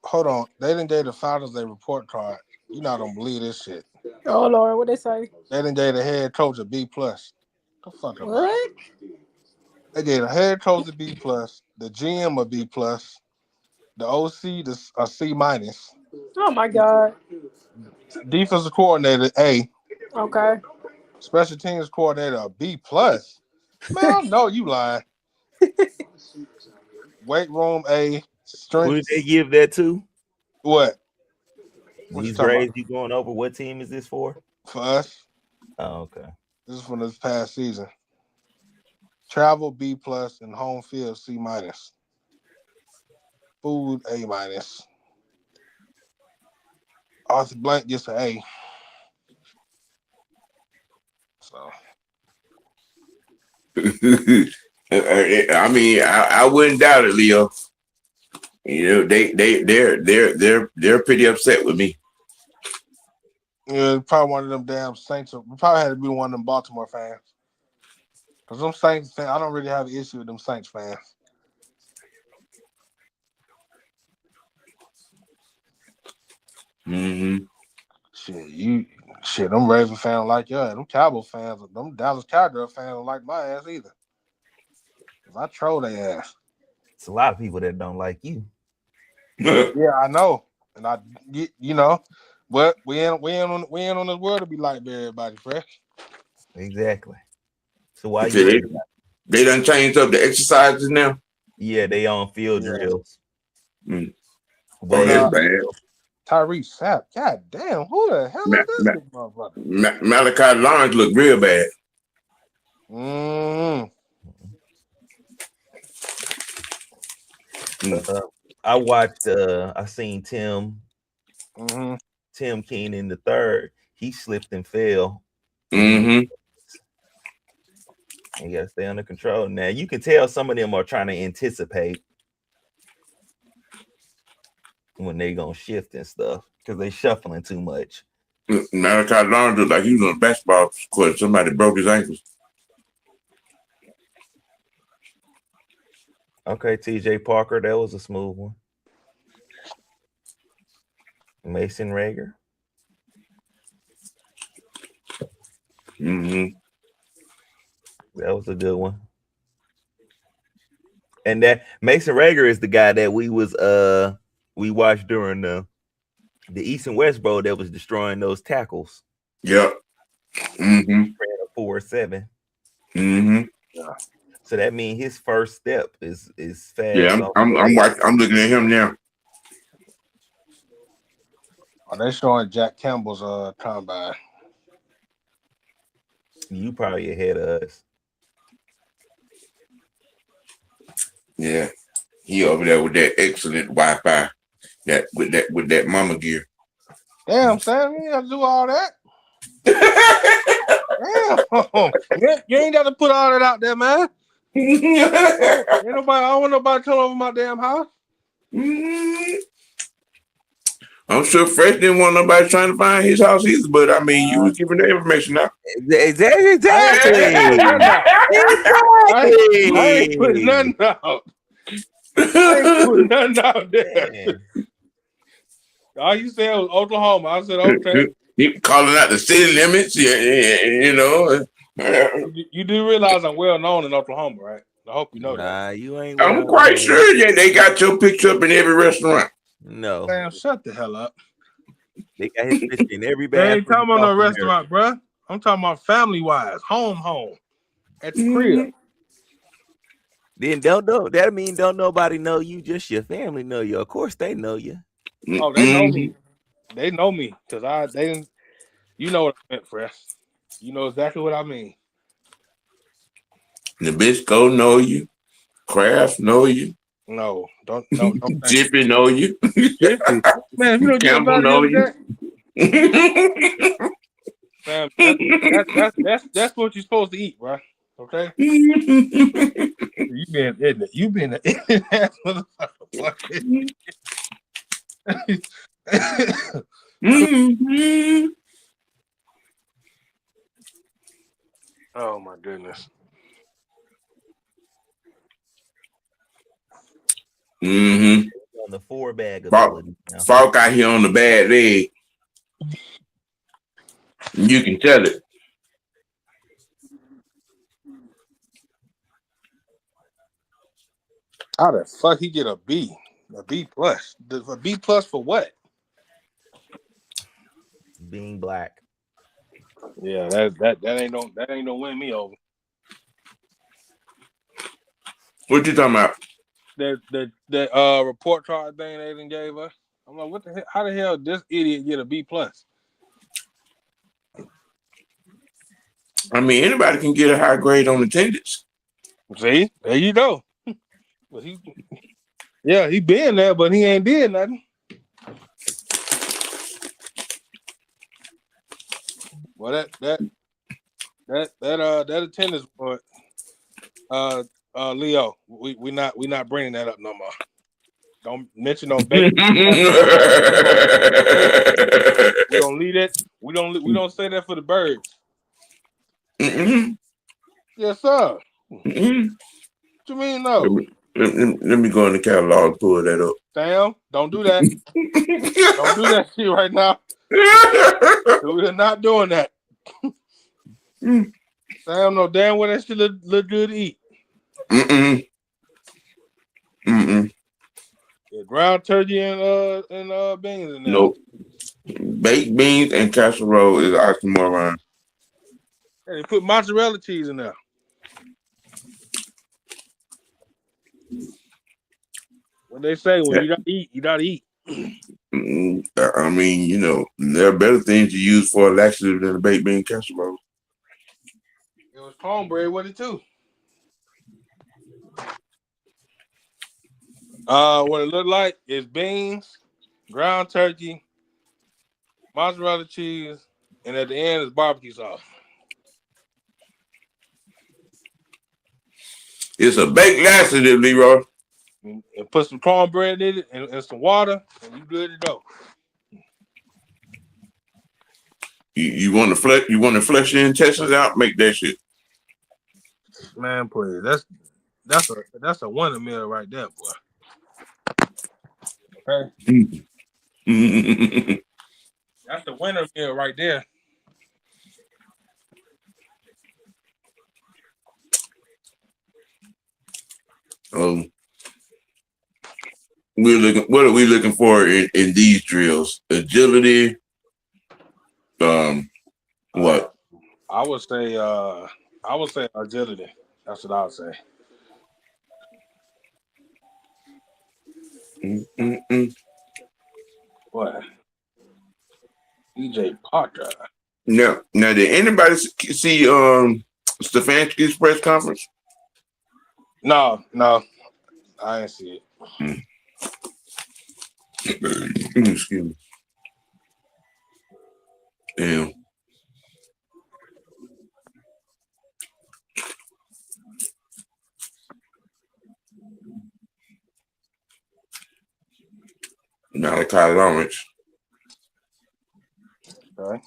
the Falcons their report card. You not gonna believe this shit. Oh Lord, what they say? They didn't gave the head coach a B plus. The fuck up. What? They gave the head coach a B plus, the GM a B plus, the OC a C minus. Oh my God. Defensive coordinator A. Okay. Special teams coordinator a B plus. Man, I know you lying. Weight room A. Who did Strength. they give that to? What? What you These talking grades about? you going over? What team is this for? For us. Oh, okay. This is from this past season. Travel B plus and home field C minus. Food A minus. Arthur Blank gets an A. So I mean, I wouldn't doubt it, Leo. You know, they're pretty upset with me. Yeah, probably one of them damn Saints. We probably had to be one of them Baltimore fans. Because them Saints fans, I don't really have an issue with them Saints fans. Mm-hmm. Shit, them Raven fans like you. Them Cowboy fans, them Dallas Cowboy fans don't like my ass either. Cause I troll their ass. It's a lot of people that don't like you. Yeah, I know, and you know, but we ain't on this world to be like everybody, fresh. Exactly. So why Okay, you? they done changed up the exercises now. Yeah, they on field drills. Mm. Way That's bad. Tyrese Sapp, god damn, who the hell is this big motherfucker? Malachi Lawrence look real bad. I watched. I seen Tim. Mm-hmm. Tim Keenan the third. He slipped and fell. Mm-hmm. You gotta stay under control. Now you can tell some of them are trying to anticipate when they gonna shift and stuff because they shuffling too much. Malachi Lawrence looked like he was on a basketball court. Somebody broke his ankles. Okay, TJ Parker, that was a smooth one. Mason Rager. Mm-hmm. That was a good one. And that Mason Rager is the guy that we watched during the East and West Bowl that was destroying those tackles. Yep. Mm-hmm. Ran a 4.7. Mm-hmm. Yeah. So that means his first step is fast. Yeah, I'm looking at him now. Oh, they showing Jack Campbell's combine. You probably ahead of us. Yeah, he over there with that excellent Wi-Fi, with that mama gear. Damn, Sam, you gotta do all that. Damn, you ain't got to put all that out there, man. Ain't nobody. I don't want nobody coming over my damn house. I'm sure Fresh didn't want nobody trying to find his house either, but I mean, you was giving the information out. Exactly. I ain't putting nothing out. I ain't putting nothing out there. All you said was Oklahoma. I said, okay. He calling out the city limits, you know. You do realize I'm well known in Oklahoma, right? I hope you know that. You ain't. I'm quite sure. Yeah, they got your picture up in every restaurant. No. Damn, shut the hell up. They got his picture in every They bathroom. ain't talking about no restaurant, bro. I'm talking about family-wise, home, at the crib. Then don't know. That mean don't nobody know you. Just your family know you. Of course they know you. Oh, they know me. They know me because they didn't. You know what I meant, Fresh. You know exactly what I mean. Nabisco know you. Kraft know you. No, don't. Jiffy know you. Jiffy. Man, if you don't get Campbell about know that, you. that's what you're supposed to eat, right? Okay. You been in it. You been in that motherfucker. Oh my goodness. Mm-hmm. On the 4-bag ability. Falk out here on the bad leg. You can tell it. How the fuck he get a B? A B plus? A B plus for what? Being black. Yeah, that ain't no win me over. What you talking about? The report card thing they done gave us. I'm like, what the hell? How the hell this idiot get a B plus? I mean, anybody can get a high grade on attendance. See, there you go. But he been there, but he ain't did nothing. Well, that attendance report, Leo, we not bringing that up no more. Don't mention no baby. We don't leave it. We don't say that for the birds. Mm-mm. Yes, sir. Mm-mm. What you mean no? Let me go in the catalog and pull that up. Sam, don't do that. Don't do that shit right now. We're not doing that. Sam, no damn well that shit look good to eat. Mm-mm. Mm-mm. Yeah, ground turkey and beans in there. Nope. Baked beans and casserole is oxymoron. Hey, they put mozzarella cheese in there. What they say when you gotta eat, you gotta eat. I mean, you know, there are better things to use for a laxative than a baked bean casserole. It was cornbread with it too. What it looked like is beans, ground turkey, mozzarella cheese, and at the end is barbecue sauce. It's a baked laxative, Leroy. And put some cornbread in it and some water, and you good to go. You want to flesh? You want to flesh your intestines out? Make that shit. Man, please. That's a winner meal right there, boy. Okay. That's the winner meal right there. We're looking. What are we looking for in these drills? Agility. What? I would say agility. That's what I would say. What? DJ Parker. Now, did anybody see Stefanski's press conference? No, I didn't see it. Excuse me. Damn. Malachi Lawrence. Okay.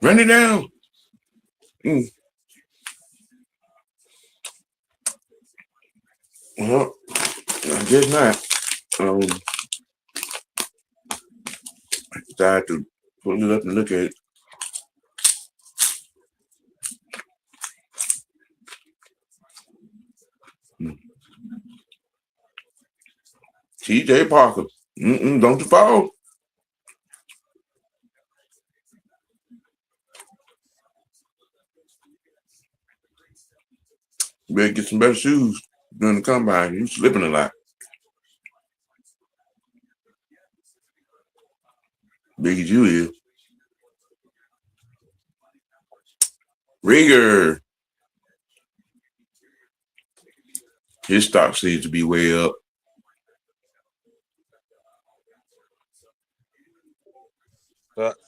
Run it down. Well, I guess not. I decided to pull it up and look at it. TJ Parker. Don't you fall. You better get some better shoes during the combine. You slipping a lot. Big as you is. Rieger. His stock seems to be way up.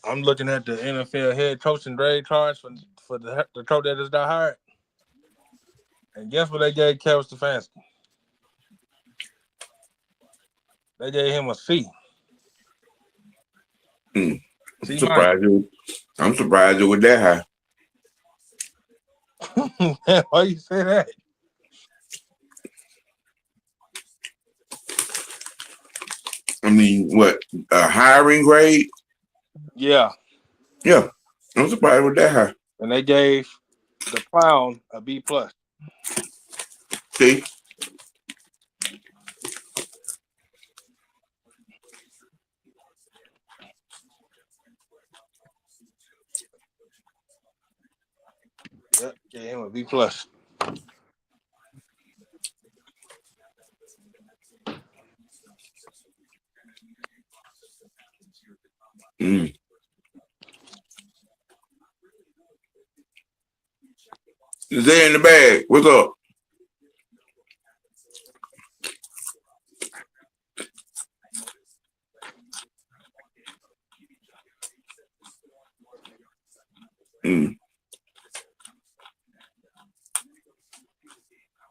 I'm looking at the NFL head coaching grade charts for the coach that is not hired. And guess what they gave Kevin Stefanski? They gave him a C. I'm surprised it was that high. Why you say that? I mean, what, a hiring grade? Yeah. Yeah. I'm surprised with that high. And they gave the clown a B+. See? Yep, gave him a B+. Zay in the bag. What's up?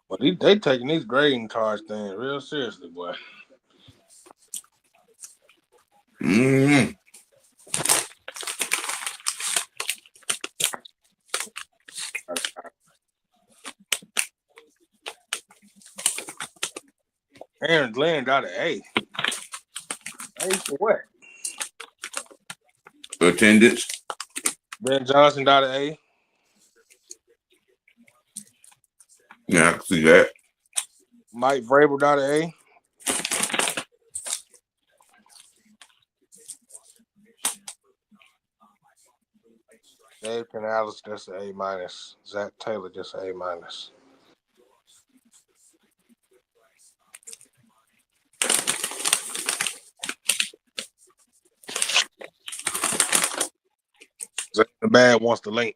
But they taking these grading cards thing real seriously, boy. Mm-hmm. Aaron Glenn got an A. A for what? Attendance. Ben Johnson got an A. Yeah, I can see that. Mike Vrabel got an A. Dave Canales just an A minus. Zach Taylor just an A minus. Zach the Bad wants the link.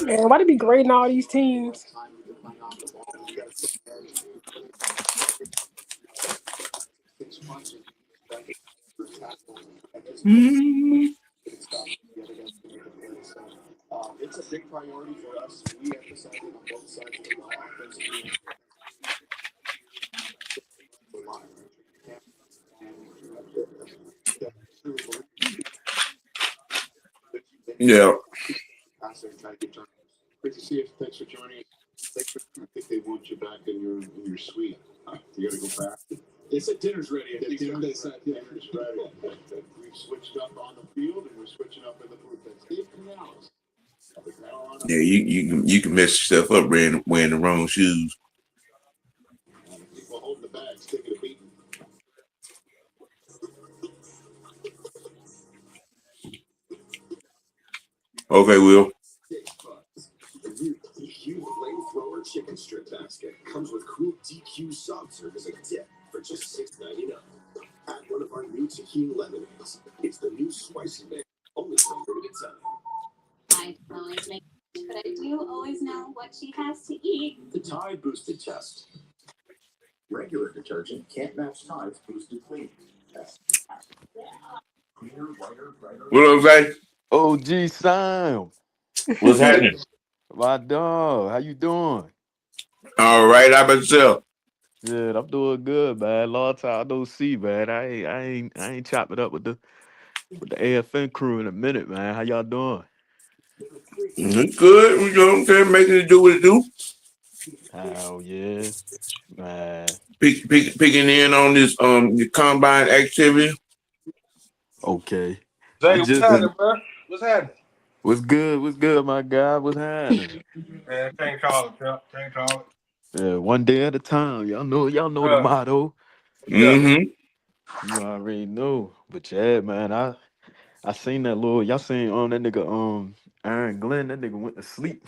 Man, why they be grading all these teams? Mm-hmm. It's a big priority for us. We emphasize it on both sides of the ball, offensively and line. Yeah. Great to see you. Thanks for joining us. I think they want you back in your suite. You gotta go back. They said dinner's ready. They said dinner's ready. We've switched up on the field and we're switching up in the booth. That's Dave Canales. Yeah, you can mess yourself up wearing the wrong shoes. People holding the bags, taking a beating. Okay, Will. The new DQ Flamethrower Chicken Strip Basket comes with cool DQ soft serve as a tip for just $6.99. Add one of our new tahini lemonades. It's the new spicy mix, only for a limited time. I don't always make it, but I do always know what she has to eat. The Tide Boosted Test. Regular detergent can't match Tide's Boosted Clean Test. Cleaner, whiter, brighter. What up, Zay? OG Sam, What's happening? my dog, how you doing? All right, how about yourself? Good, I'm doing good, man. Long time no see, man. I ain't chopped it up with the AFN crew in a minute, man. How y'all doing? It's good. You know what I'm saying? Making it do what it do. Oh yeah, man. Picking in on this the combine activity. Okay. Zay, I what's just happening, bro? What's happening? What's good, my guy? What's happening? Man, can't call it, Chuck. Can't call it. Yeah, one day at a time. Y'all know the motto. Yeah. Mm-hmm. You already know. But yeah, man, I seen that y'all seen that nigga Aaron Glenn, that nigga went to sleep.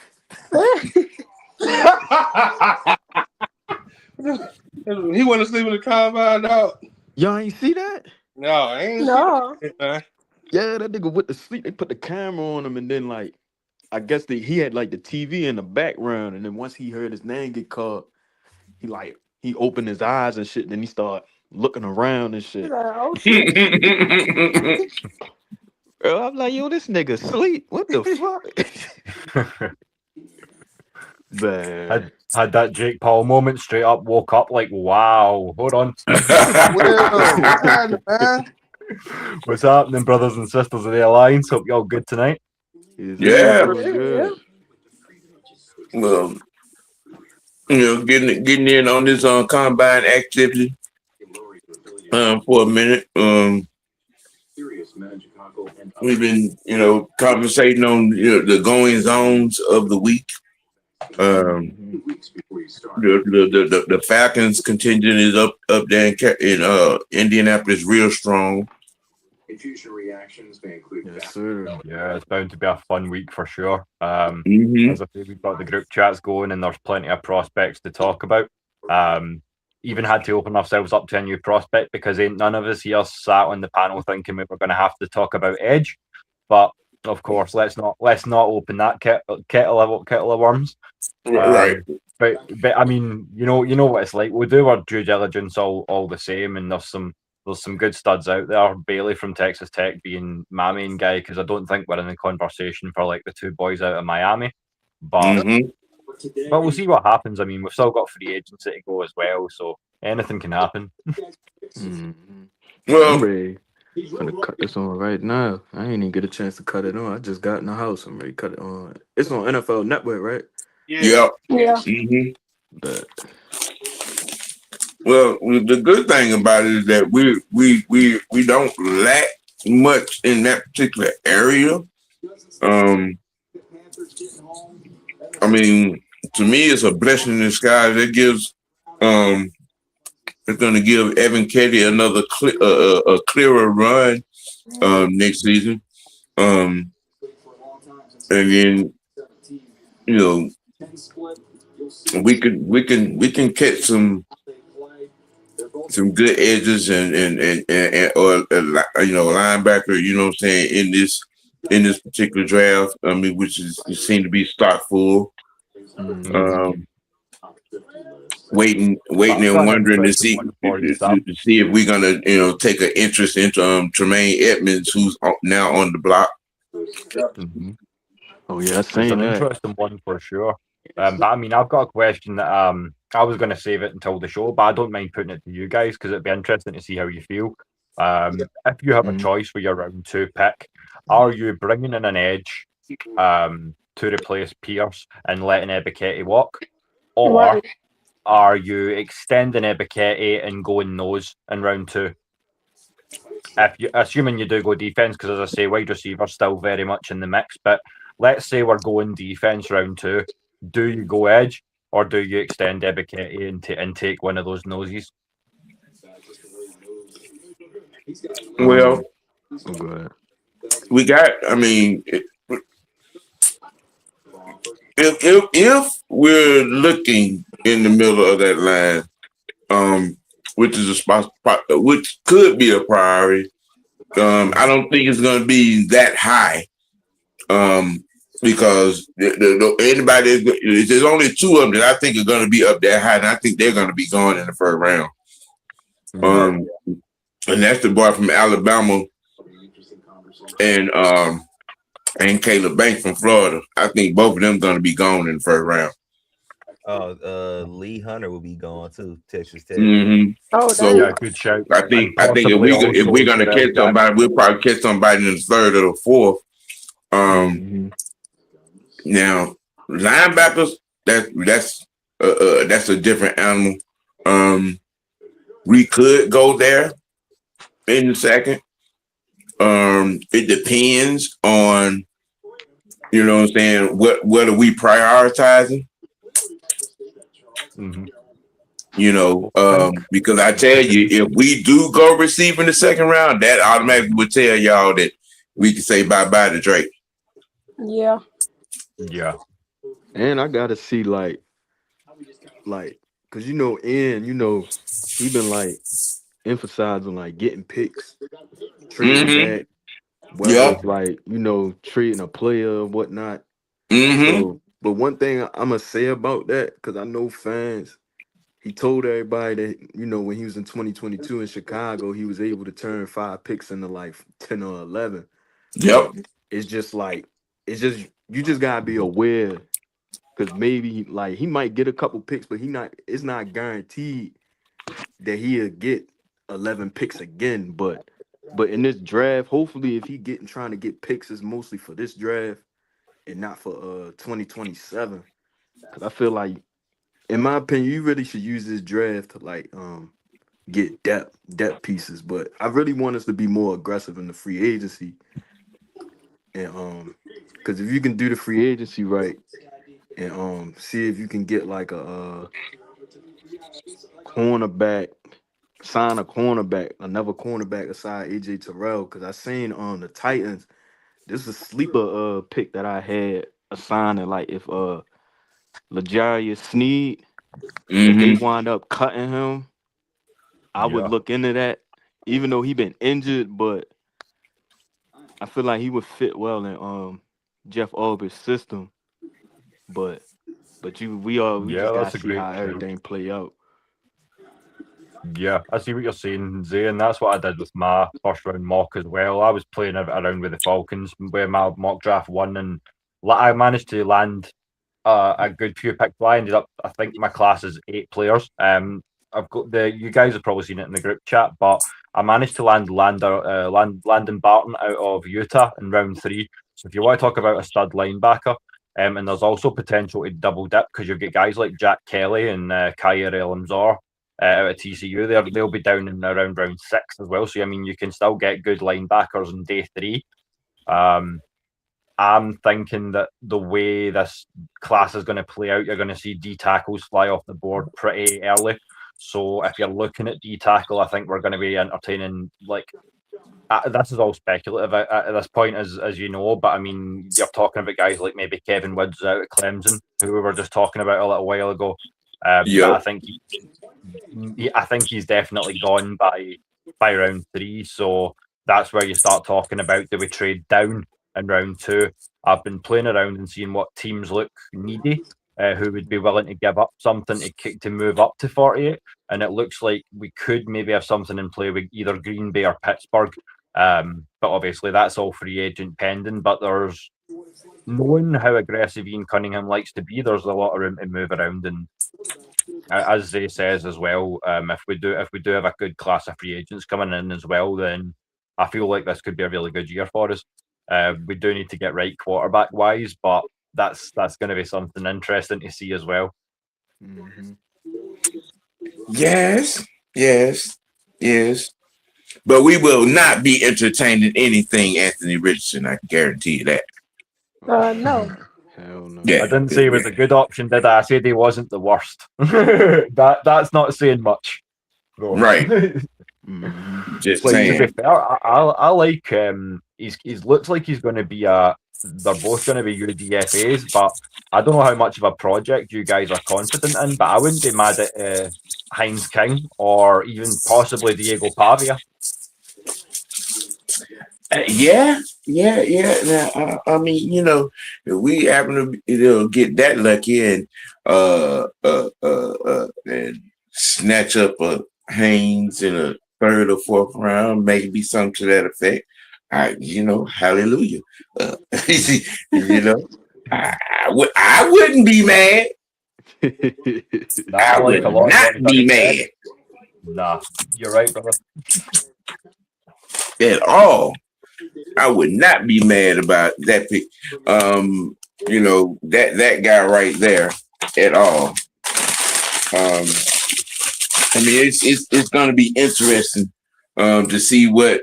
He went to sleep in the combine, dog. Y'all ain't see that? Nah, No, ain't No. man. Yeah, that nigga with the sleep. They put the camera on him, and then like, I guess he had like the TV in the background, and then once he heard his name get called, he opened his eyes and shit. And then he started looking around and He's shit. like, oh shit. Bro, I'm like, yo, this nigga sleep. What the fuck? Man, Had that Jake Paul moment, straight up woke up like, wow, hold on. Well, what's happening, man? What's happening, brothers and sisters of the Alliance? Hope you all good tonight. Yeah. doing good. Well, getting in on this combine activity for a minute. We've been, conversating on the goings ons of the week. The Falcons contingent is up there in Indianapolis, real strong. Infusion reactions may include Yes, sir. Yeah, it's bound to be a fun week for sure. Mhm. As I say, we've got the group chats going, and there's plenty of prospects to talk about. Even had to open ourselves up to a new prospect because ain't none of us here sat on the panel thinking we were going to have to talk about edge. But of course, let's not open that kettle of worms. Right. But I mean, you know what it's like. We do our due diligence all the same, and there's some good studs out there. Bailey from Texas Tech being my main guy because I don't think we're in the conversation for like the two boys out of Miami. But but we'll see what happens. I mean, we've still got free agency to go as well, so anything can happen. Well, I'm ready. I'm gonna cut this on right now. I ain't even get a chance to cut it on. I just got in the house. I'm ready to cut it on. It's on NFL Network, right? yeah. Yeah. Mhm. But Well, the good thing about it is that we don't lack much in that particular area. I mean, to me, it's a blessing in disguise. It gives, it's going to give Evan Ketty another a clearer run next season. And then, we can catch some good edges and or linebacker. You know what I'm saying, in this particular draft. I mean, which is it seemed to be stock full. Waiting and wondering to see if we're gonna take an interest into Tremaine Edmonds, who's now on the block. Oh yeah, I It's seen an that. interesting one for sure. But I mean, I've got a question that I was going to save it until the show, but I don't mind putting it to you guys because it'd be interesting to see how you feel. If you have a choice for your round 2 pick, are you bringing in an edge to replace Pierce and letting Ebiketie walk, or are you extending Ebiketie and going nose in round 2? Assuming you do go defense, because as I say, wide receiver still very much in the mix, but let's say we're going defense round 2. Do you go edge or do you extend Ebiketie and take one of those noses? Well, go ahead. we got. I mean, if we're looking in the middle of that line, which is a spot which could be a priority. I don't think it's going to be that high. Because anybody, there's only 2 of them that I think are going to be up that high, and I think they're going to be gone in the first round. And that's the boy from Alabama and Caleb Banks from Florida. I think both of them going to be gone in the first round. Lee Hunter will be gone too. Texas Tech. Oh, so yeah, good shout. I think if we're going to catch somebody, we'll probably catch somebody in the 3rd or the 4th. Now, linebackers, that's a different animal. We could go there in the 2nd. It depends on, you know what I'm saying, what are we prioritizing? Because I tell you, if we do go receive in the 2nd round, that automatically would tell y'all that we can say bye-bye to Drake. Yeah. Yeah. And I gotta see like, cause he been like emphasize on like getting picks, trading back, whether Yep. it's like, trading a player or whatnot. Mm-hmm. So, but one thing I'm gonna say about that, because I know fans, he told everybody that, when he was in 2022 in Chicago, he was able to turn 5 picks into like 10 or 11. Yep. But it's just like, you just gotta be aware, because maybe like he might get a couple picks, but it's not guaranteed that he'll get 11 picks again. But in this draft, hopefully, if he trying to get picks, it's mostly for this draft and not for 2027. Because I feel like, in my opinion, you really should use this draft to like get depth pieces. But I really want us to be more aggressive in the free agency, and because if you can do the free agency right and see if you can get like a cornerback, sign a cornerback, another cornerback aside AJ Terrell, because I seen on the Titans, this is a sleeper pick that I had assigned, like if L'Jarius Sneed, if they wind up cutting him, I would look into that, even though he been injured, but I feel like he would fit well in Jeff Albert's system. But we just gotta that's a see great how shout. everything play out. Yeah, I see what you're saying, Zay, and that's what I did with my first round mock as well. I was playing around with the Falcons where my mock draft won, and I managed to land a good few picks. I ended up, I think my class is 8 players. I've got you guys have probably seen it in the group chat, but I managed to land Landon Barton out of Utah in round 3. So if you want to talk about a stud linebacker, and there's also potential to double dip because you'll get guys like Jack Kelly and Kyer Elamzor out of TCU. They'll be down in around round 6 as well. So I mean, you can still get good linebackers in day 3. I'm thinking that the way this class is going to play out, you're going to see D tackles fly off the board pretty early. So if you're looking at D tackle, I think we're going to be entertaining. Like this is all speculative at this point, as you know. But I mean, you're talking about guys like maybe Kevin Woods out at Clemson, who we were just talking about a little while ago. I think he's definitely gone by round 3. So that's where you start talking about, do we trade down in round 2? I've been playing around and seeing what teams look needy, who would be willing to give up something to move up to 48. And it looks like we could maybe have something in play with either Green Bay or Pittsburgh. But obviously that's all free agent pending. But there's, knowing how aggressive Ian Cunningham likes to be, there's a lot of room to move around. And as Zay says as well, if we do have a good class of free agents coming in as well, then I feel like this could be a really good year for us. We do need to get right quarterback wise, but that's going to be something interesting to see as well. Mm-hmm. Yes. But we will not be entertaining anything Anthony Richardson. I can guarantee you that. No. Hell no. Yeah. I didn't say he was a good option, did I? I said he wasn't the worst. That's not saying much. Though. Right. Mm-hmm. Just like, saying. to be fair, I like he's looks like he's going to be they're both going to be UDFAs, but I don't know how much of a project you guys are confident in, but I wouldn't be mad at Heinz King or even possibly Diego Pavia. Yeah. Now, I mean, if we happen to get that lucky and snatch up a Haynes in a 3rd or 4th round, maybe something to that effect. Hallelujah. I wouldn't be mad. I would not be mad. Nah, you're right, brother. At all. I would not be mad about that pick. That guy right there at all. I mean, it's going to be interesting to see what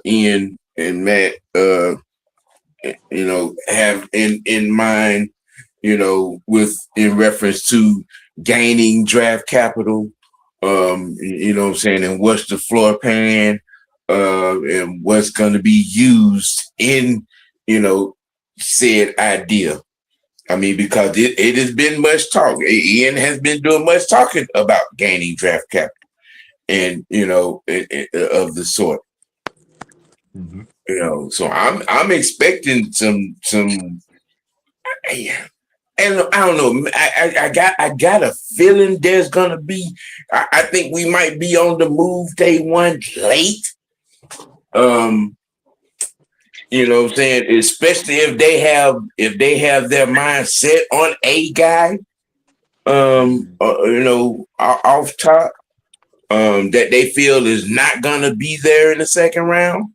Ian and Matt have in mind, in reference to gaining draft capital. You know what I'm saying, and what's the floor plan, and what's going to be used in, said idea. I mean, because it has been much talk. Ian has been doing much talking about gaining draft capital. and of the sort. So I'm expecting some. And I don't know. I got a feeling there's gonna be. I think we might be on the move day one late. You know what I'm saying? Especially if they have their mind set on a guy. Off top. That they feel is not gonna be there in the second round.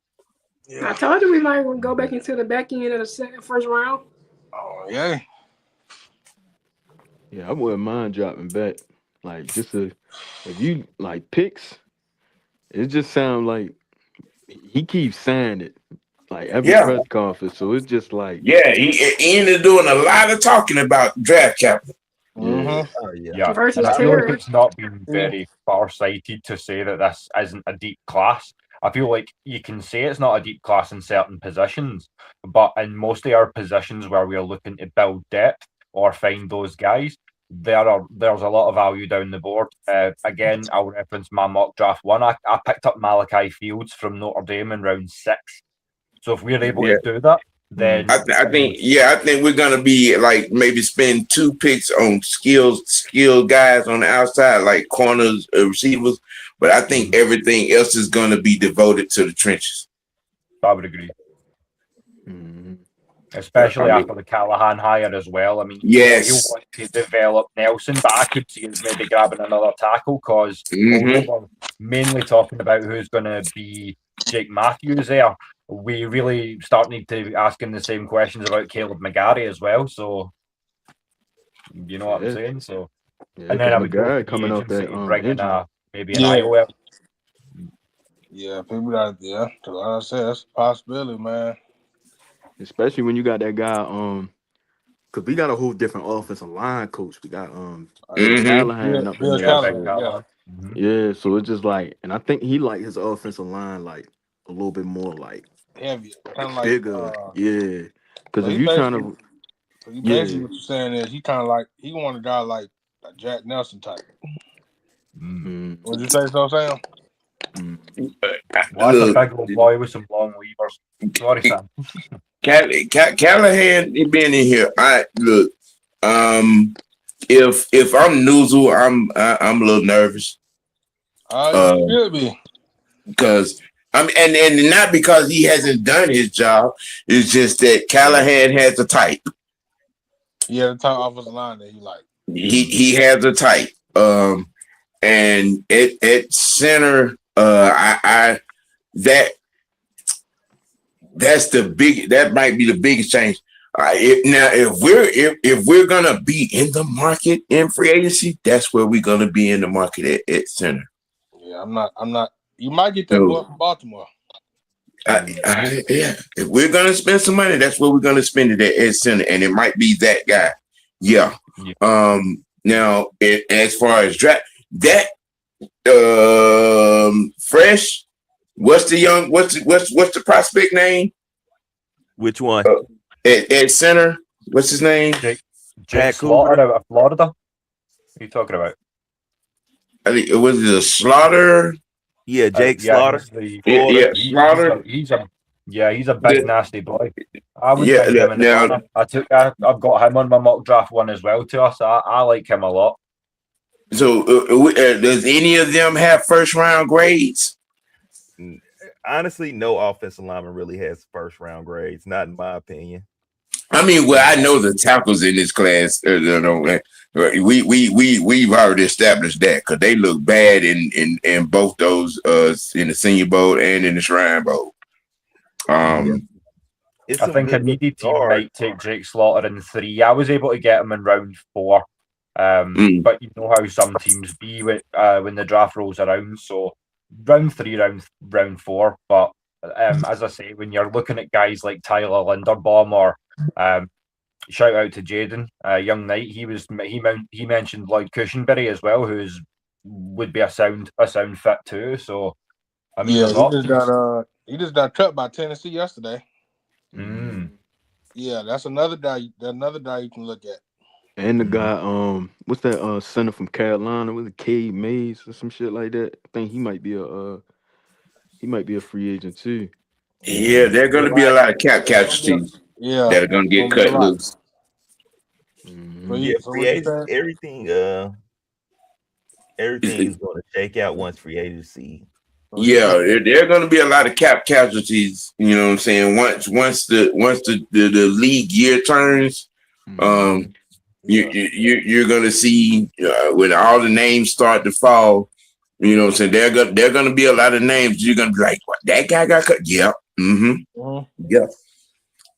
Yeah. I told you we might go back into the back end of the first round. Oh yeah. Yeah, I wouldn't mind dropping back. Like if you like picks, it just sounds like he keeps saying it like every press conference. So it's just like he ended up doing a lot of talking about draft capital. Yeah. Yeah. Versus And I feel like Terry. it's not been very far-sighted to say that this isn't a deep class. I feel like you can say it's not a deep class in certain positions, but in most of our positions where we're looking to build depth or find those guys, there's a lot of value down the board. Again, I'll reference my mock draft one. I picked up Malachi Fields from Notre Dame in round 6. So if we're able to do that, then I think we're gonna be like maybe spend 2 picks on skilled guys on the outside, like corners, receivers. But I think everything else is gonna be devoted to the trenches. I would agree. Especially after the Callahan hire as well. I mean, he'll want to develop Nelson, but I could see him maybe grabbing another tackle because we're mainly talking about who's going to be Jake Matthews there. We really start need to be asking the same questions about Caleb McGarry as well. So, you know what I'm saying? So, and then I would go to coming off that bringing maybe an IOL. Yeah, people got like I said, that's a possibility, man. Especially when you got that guy, because we got a whole different offensive line coach. We got Callahan up in there. Yeah, so it's just like, and I think he like his offensive line like a little bit more like heavier, kind of bigger. Like, yeah, because if you're trying to, basically what you're saying is he kind of like he want a guy like a Jack Nelson type. Would you say so, Sam? Well, that's a big old boy with some long levers. Sorry, Sam. Callahan been in here. Look. If I'm Newsel, I'm a little nervous. You should be. Because and not because he hasn't done his job. It's just that Callahan has a type. Yeah, the type offensive line that he like. He has a type. And at center, that might be the biggest change. If we're gonna be in the market in free agency, that's where we're gonna be in the market at center. Yeah, I'm not. You might get that boy from Baltimore. If we're gonna spend some money, that's where we're gonna spend it at center, and it might be that guy. Yeah. Now, as far as draft, that fresh. What's the prospect name? Which one? At center, what's his name? Jack Slaughter out of Florida. What are you talking about? I think it was the Slaughter. Yeah, Jake Slaughter. Slaughter. He's a big nasty boy. I would take him in the corner. I've got him on my mock draft one as well too. So I like him a lot. So does any of them have first round grades? Honestly, no offensive lineman really has first round grades, not in my opinion. I mean, well, I know the tackles in this class. We've already established that because they look bad in both those in the Senior Bowl and in the Shrine Bowl. I think a needy team might take Jake Slaughter in 3. I was able to get him in round 4, but you know how some teams be when the draft rolls around. So round 3, round 4. But as I say, when you're looking at guys like Tyler Linderbaum or shout out to Jaden, Young Knight, he mentioned Lloyd Cushenberry as well, would be a sound fit too. So I mean, he just got cut by Tennessee yesterday. Mm. Yeah, that's another guy. You can look at. And the guy, what's that center from Carolina? Was it Cade Mays or some shit like that? I think he might be a free agent too. Yeah, there are going to be a lot of cap casualties Yeah, that are going to it's get gonna be a cut lot. loose. So, Yeah, so free what you agents, said? everything is going to shake out once free agency. So you Yeah, said there are going to be a lot of cap casualties. You know what I'm saying? Once the league year turns, um, you're going to see when all the names start to fall. You know what I'm saying? There are going to be a lot of names. You're going to be like, what, that guy got cut? Yeah. Mm-hmm. Yeah.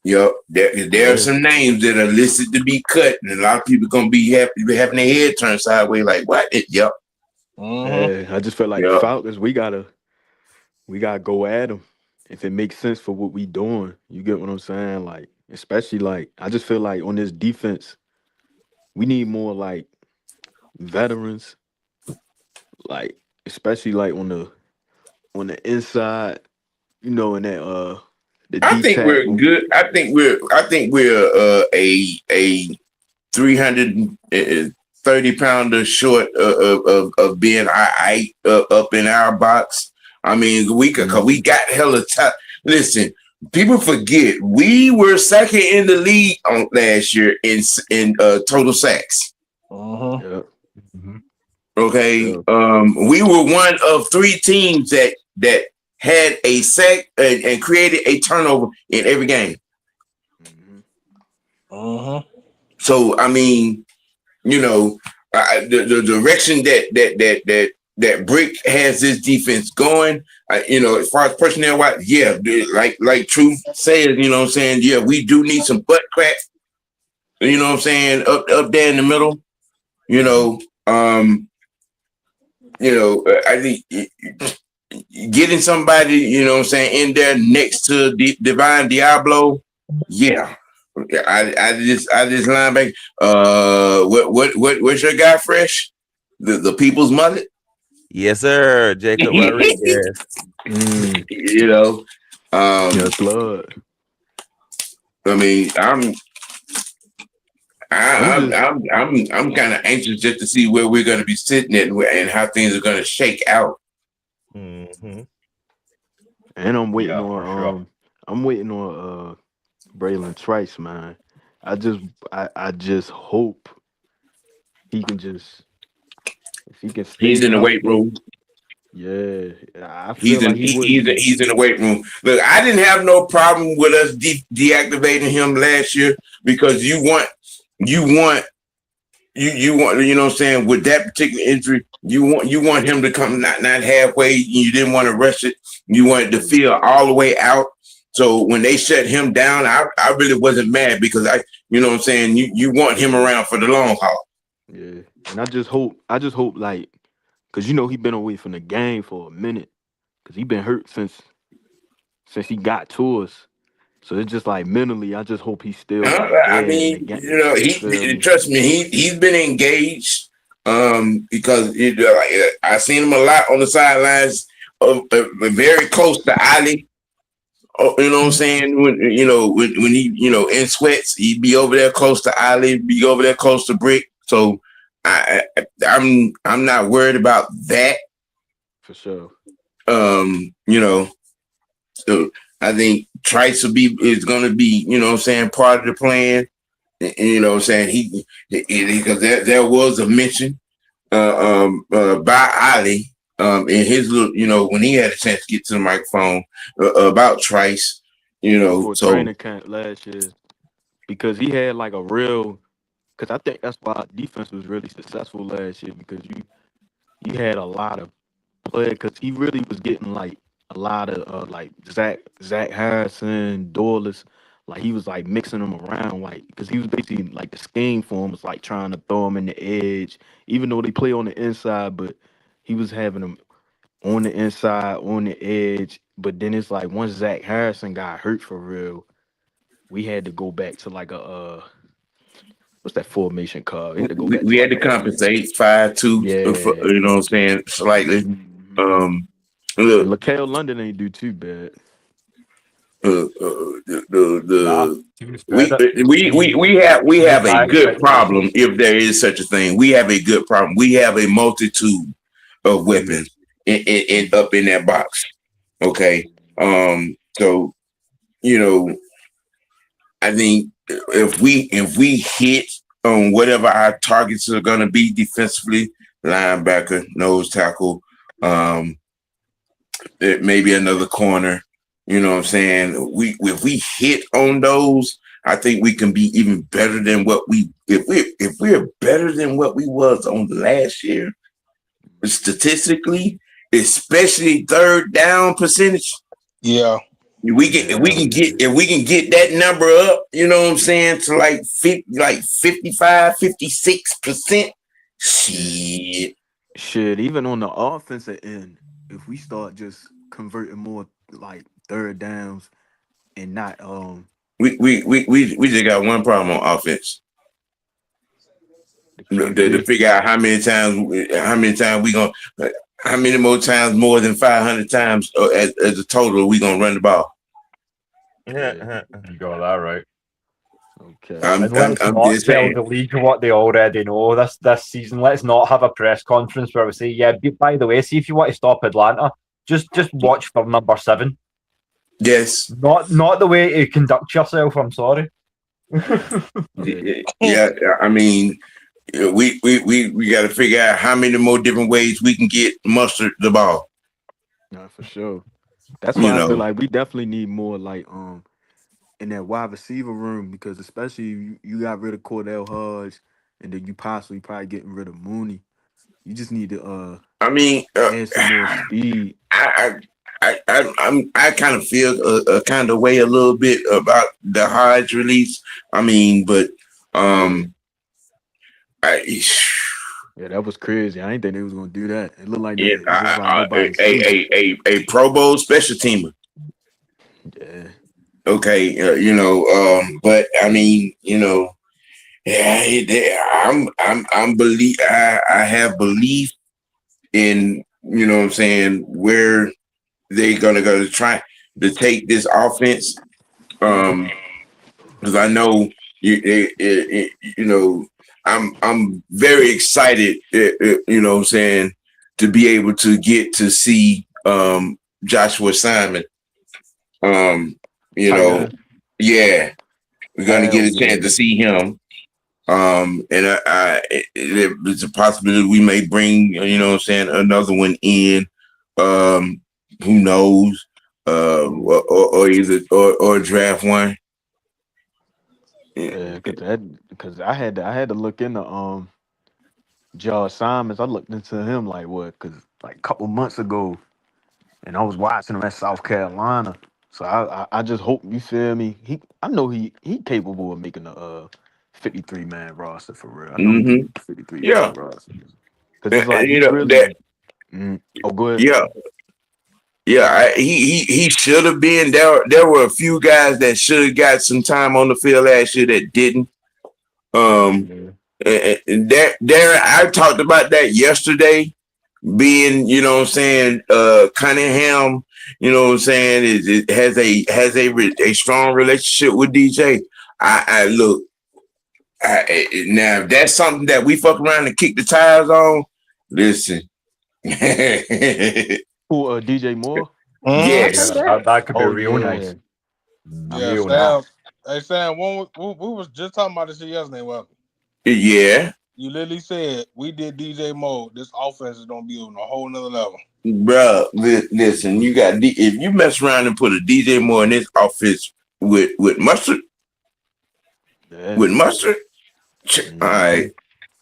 Yep. There are some names that are listed to be cut, and a lot of people going to be having their head turned sideways. Like, what? Yep. Yeah, I just feel like the Yep. Falcons. We gotta go at them if it makes sense for what we doing. You get what I'm saying? Like, especially like I just feel like on this defense, we need more like veterans, like especially like on the inside, in that the I D think we're tackle. good. I think we're a 330-pounder short of being up in our box. I mean, we got hella time. Listen, people forget we were second in the league on last year in total sacks. Yeah. Okay, Yeah. we were one of 3 teams that had a sack and created a turnover in every game. So I mean, the direction that Brick has this defense going, as far as personnel wise, yeah, like Truth said, you know what I'm saying, yeah, we do need some butt crack, you know what I'm saying, up there in the middle, I think getting somebody, you know what I'm saying, in there next to Divine Diablo, yeah. I just linebacker. What's your guy, Fresh? The people's mullet? Yes, sir. Jacob Rodriguez. Yes, Lord. I mean, I'm kind of anxious just to see where we're going to be sitting at and how things are going to shake out. And I'm waiting on Braylon Trice, man. I just hope he can if he can He's stay in the weight healthy. room. Yeah, I He's feel like he would. he's in the weight room. Look, I didn't have no problem with us deactivating him last year because you want you know what I'm saying, with that particular injury, you want him to come not halfway. You didn't want to rush it. You wanted to feel all the way out. So when they shut him down, I really wasn't mad because you know what I'm saying, you want him around for the long haul. Yeah, and I just hope like, cause he been away from the game for a minute, cause he been hurt since he got to us. So it's just like mentally, I just hope he's still like I there in the mean, game. he trust me, he's been engaged because I seen him a lot on the sidelines, very close to Ali. You know what I'm saying? When he in sweats, he'd be over there close to Ali, be over there close to Brick. So I'm not worried about that. For sure. So I think Trice is going to be, you know what I'm saying, part of the plan. And, you know what I'm saying, because there was a mention by Ali in his little, when he had a chance to get to the microphone about Trice, Before so training camp last year, because he had like a real. Because I think that's why defense was really successful last year, because you had a lot of players, because he really was getting like a lot of like Zach Harrison, Dorless, like he was like mixing them around, like, because he was basically like the scheme for him was like trying to throw him in the edge, even though they play on the inside, but he was having them on the inside, on the edge. But then it's like once Zach Harrison got hurt for real, we had to go back to like a what's that formation called? We had to go back we to had like to compensate 5-2, yeah. you know what I'm saying, slightly. And Look, LaCale London ain't do too bad. We have a good problem if there is such a thing. We have a good problem. We have a multitude of weapons in up in that box. Okay. So I think if we hit on whatever our targets are going to be defensively, linebacker, nose tackle, maybe another corner. You know what I'm saying? If we hit on those, I think we can be even better than what if we're better than what we was on last year, statistically, especially third down percentage. Yeah. If we can get that number up, you know what I'm saying, to like 55, 56%. Shit, even on the offensive end, if we start just converting more like third downs and not we just got one problem on offense. To figure out how many more times more than 500 times as a total we gonna run the ball. Yeah, you got that right. Okay. Let's not tell the league what they already know this season. Let's not have a press conference where we say, yeah, by the way, see if you want to stop Atlanta, just watch for number 7. Yes. Not the way to conduct yourself, I'm sorry. Yeah, I mean, we got to figure out how many more different ways we can get Mustard the ball. No, for sure. That's why I feel like we definitely need more like in that wide receiver room, because especially you got rid of Cordell Hodge and then you probably getting rid of Mooney. You just need to add some more speed. I kind of feel a kind of way a little bit about the Hodge release. I mean, but yeah, that was crazy. I didn't think they was gonna do that. It looked like a Pro Bowl special teamer. Yeah. Okay, but I mean, I have belief in, you know what I'm saying, where they're gonna go to try to take this offense. Because I know I'm very excited, you know what I'm saying, to be able to get to see Joshua Simon. Yeah, we're gonna get a chance to see him. And it's a possibility we may bring, you know what I'm saying, another one in. Who knows? Or draft one. Yeah, because I had to look into Josh Simons. I looked into him like a couple months ago, and I was watching him at South Carolina. So I just hope, you feel me. I know he capable of making a 53-man roster for real. I know he can 53-man roster. Because it's like go ahead. Yeah, he should have been there. There were a few guys that should have got some time on the field last year that didn't. And Darren, I talked about that yesterday. Being, you know what I'm saying, Cunningham, you know what I'm saying, it has a strong relationship with DJ. Now if that's something that we fuck around and kick the tires on, listen. Who, DJ Moore? Yes. That could be real nice. Yeah, Sam. Hey, Sam, we was just talking about this yesterday, wasn't we? Yeah. You literally said, we did DJ Moore, this offense is going to be on a whole nother level. Bro, listen, if you mess around and put a DJ Moore in this offense with Mustard, all right.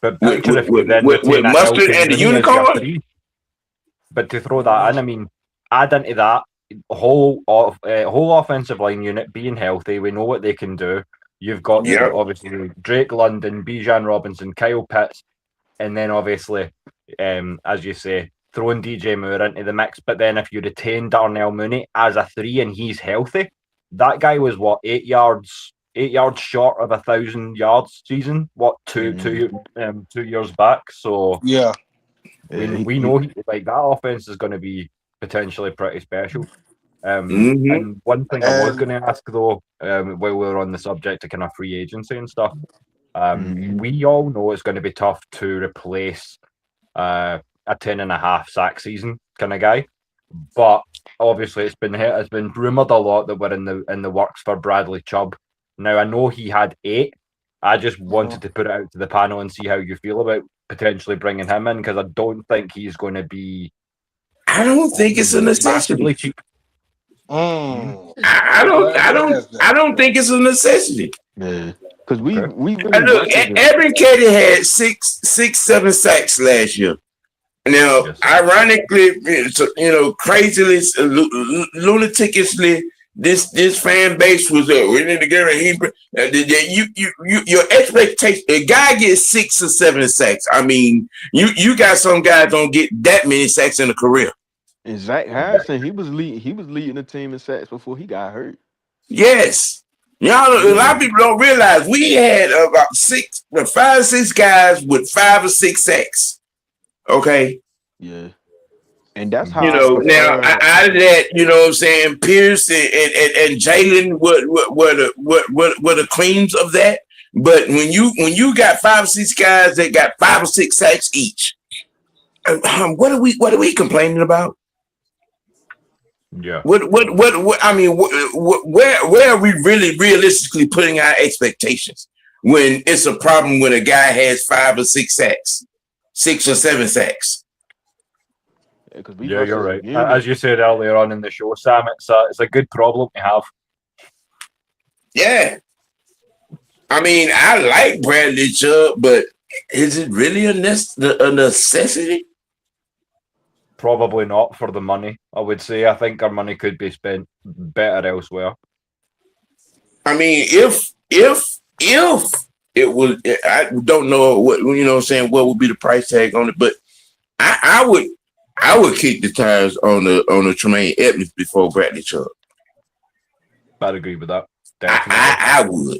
But with Mustard and the unicorn. But to throw that in, I mean, add into that whole offensive line unit being healthy, we know what they can do. You've got obviously Drake London, Bijan Robinson, Kyle Pitts, and then obviously, as you say, throwing DJ Moore into the mix. But then if you retain Darnell Mooney as a 3 and he's healthy, that guy was 8 yards short of 1,000 yards season. 2 years back? So yeah, we know that offense is going to be potentially pretty special. And one thing I was And going to ask though, while we're on the subject of kind of free agency and stuff, we all know it's going to be tough to replace a 10.5 sack season kind of guy. But obviously, it's been rumored a lot that we're in the works for Bradley Chubb. Now I know he had 8. I just wanted to put it out to the panel and see how you feel about potentially bringing him in, because I don't think he's going to be. I don't think it's a necessity. Cheap. I don't think it's a necessity. Yeah, because we really look. Evan Ketty had 7 sacks last year. Now, ironically, crazily, lunatically, this fan base was we need to get your expectation. A guy gets 6 or 7 sacks. I mean, you got some guys don't get that many sacks in a career. And Zach Harrison, he was leading the team in sacks before he got hurt. Yes. Y'all, a lot of people don't realize we had about 5 or 6 guys with 5 or 6 sacks. Okay. Yeah. And that's how now out of that, you know what I'm saying, Pierce and Jalen were the creams of that. But when you got 5 or 6 guys that got 5 or 6 sacks each, what are we complaining about? Yeah. What I mean, where are we really realistically putting our expectations when it's a problem when a guy has 5 or 6 sacks, 6 or 7 sacks? Yeah, you're right. As you said earlier on in the show, Sam, it's a good problem to have. Yeah. I mean, I like Bradley Chubb, but is it really a necessity? Probably not for the money, I would say. I think our money could be spent better elsewhere. I mean, if it was, I don't know what, you know what I'm saying, what would be the price tag on it, but I would kick the tires on the Tremaine Edmonds before Bradley Chubb. I'd agree with that. I would.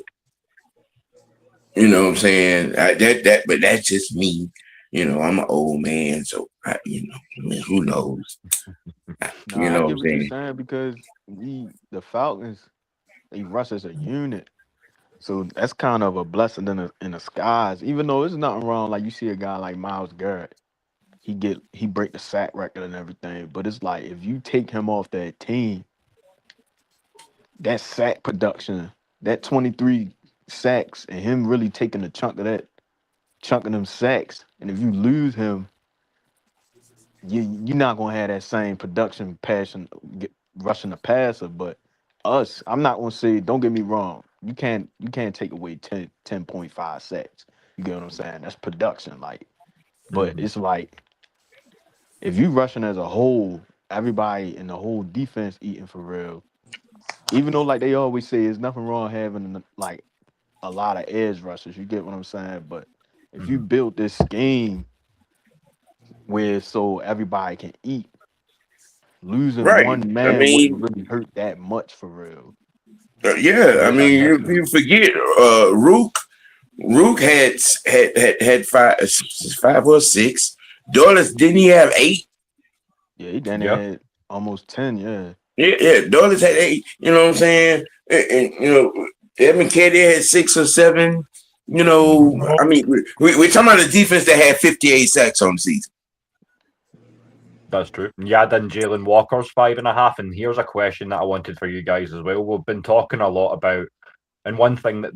You know what I'm saying? But that's just me. You know, I'm an old man, so who knows? You know what I'm saying? Because the Falcons, they rush as a unit, so that's kind of a blessing in the skies. Even though there's nothing wrong, like you see a guy like Myles Garrett, he break the sack record and everything, but it's like if you take him off that team, that sack production, that 23 sacks, and him really taking a chunk of them sacks, and if you lose him, you're not gonna have that same production passion rushing the passer. But us, I'm not gonna say, don't get me wrong, you can't take away 10.5 sacks. You get what I'm saying? That's production, like, but it's like if you rushing as a whole, everybody in the whole defense eating for real. Even though, like they always say, there's nothing wrong having like a lot of edge rushers. You get what I'm saying? But if you build this scheme where so everybody can eat, losing one man wouldn't really hurt that much for real. I mean, you forget Rook had 5 or 6. Dollars, didn't he have 8? Yeah, he done had almost 10. Yeah. Dollars had 8. You know what I'm saying? And Evan Ketty had 6 or 7. You know, I mean, we're talking about a defense that had 58 sacks on the season. That's true. Yeah, then Jalen Walker's 5.5. And here's a question that I wanted for you guys as well. We've been talking a lot about, and one thing that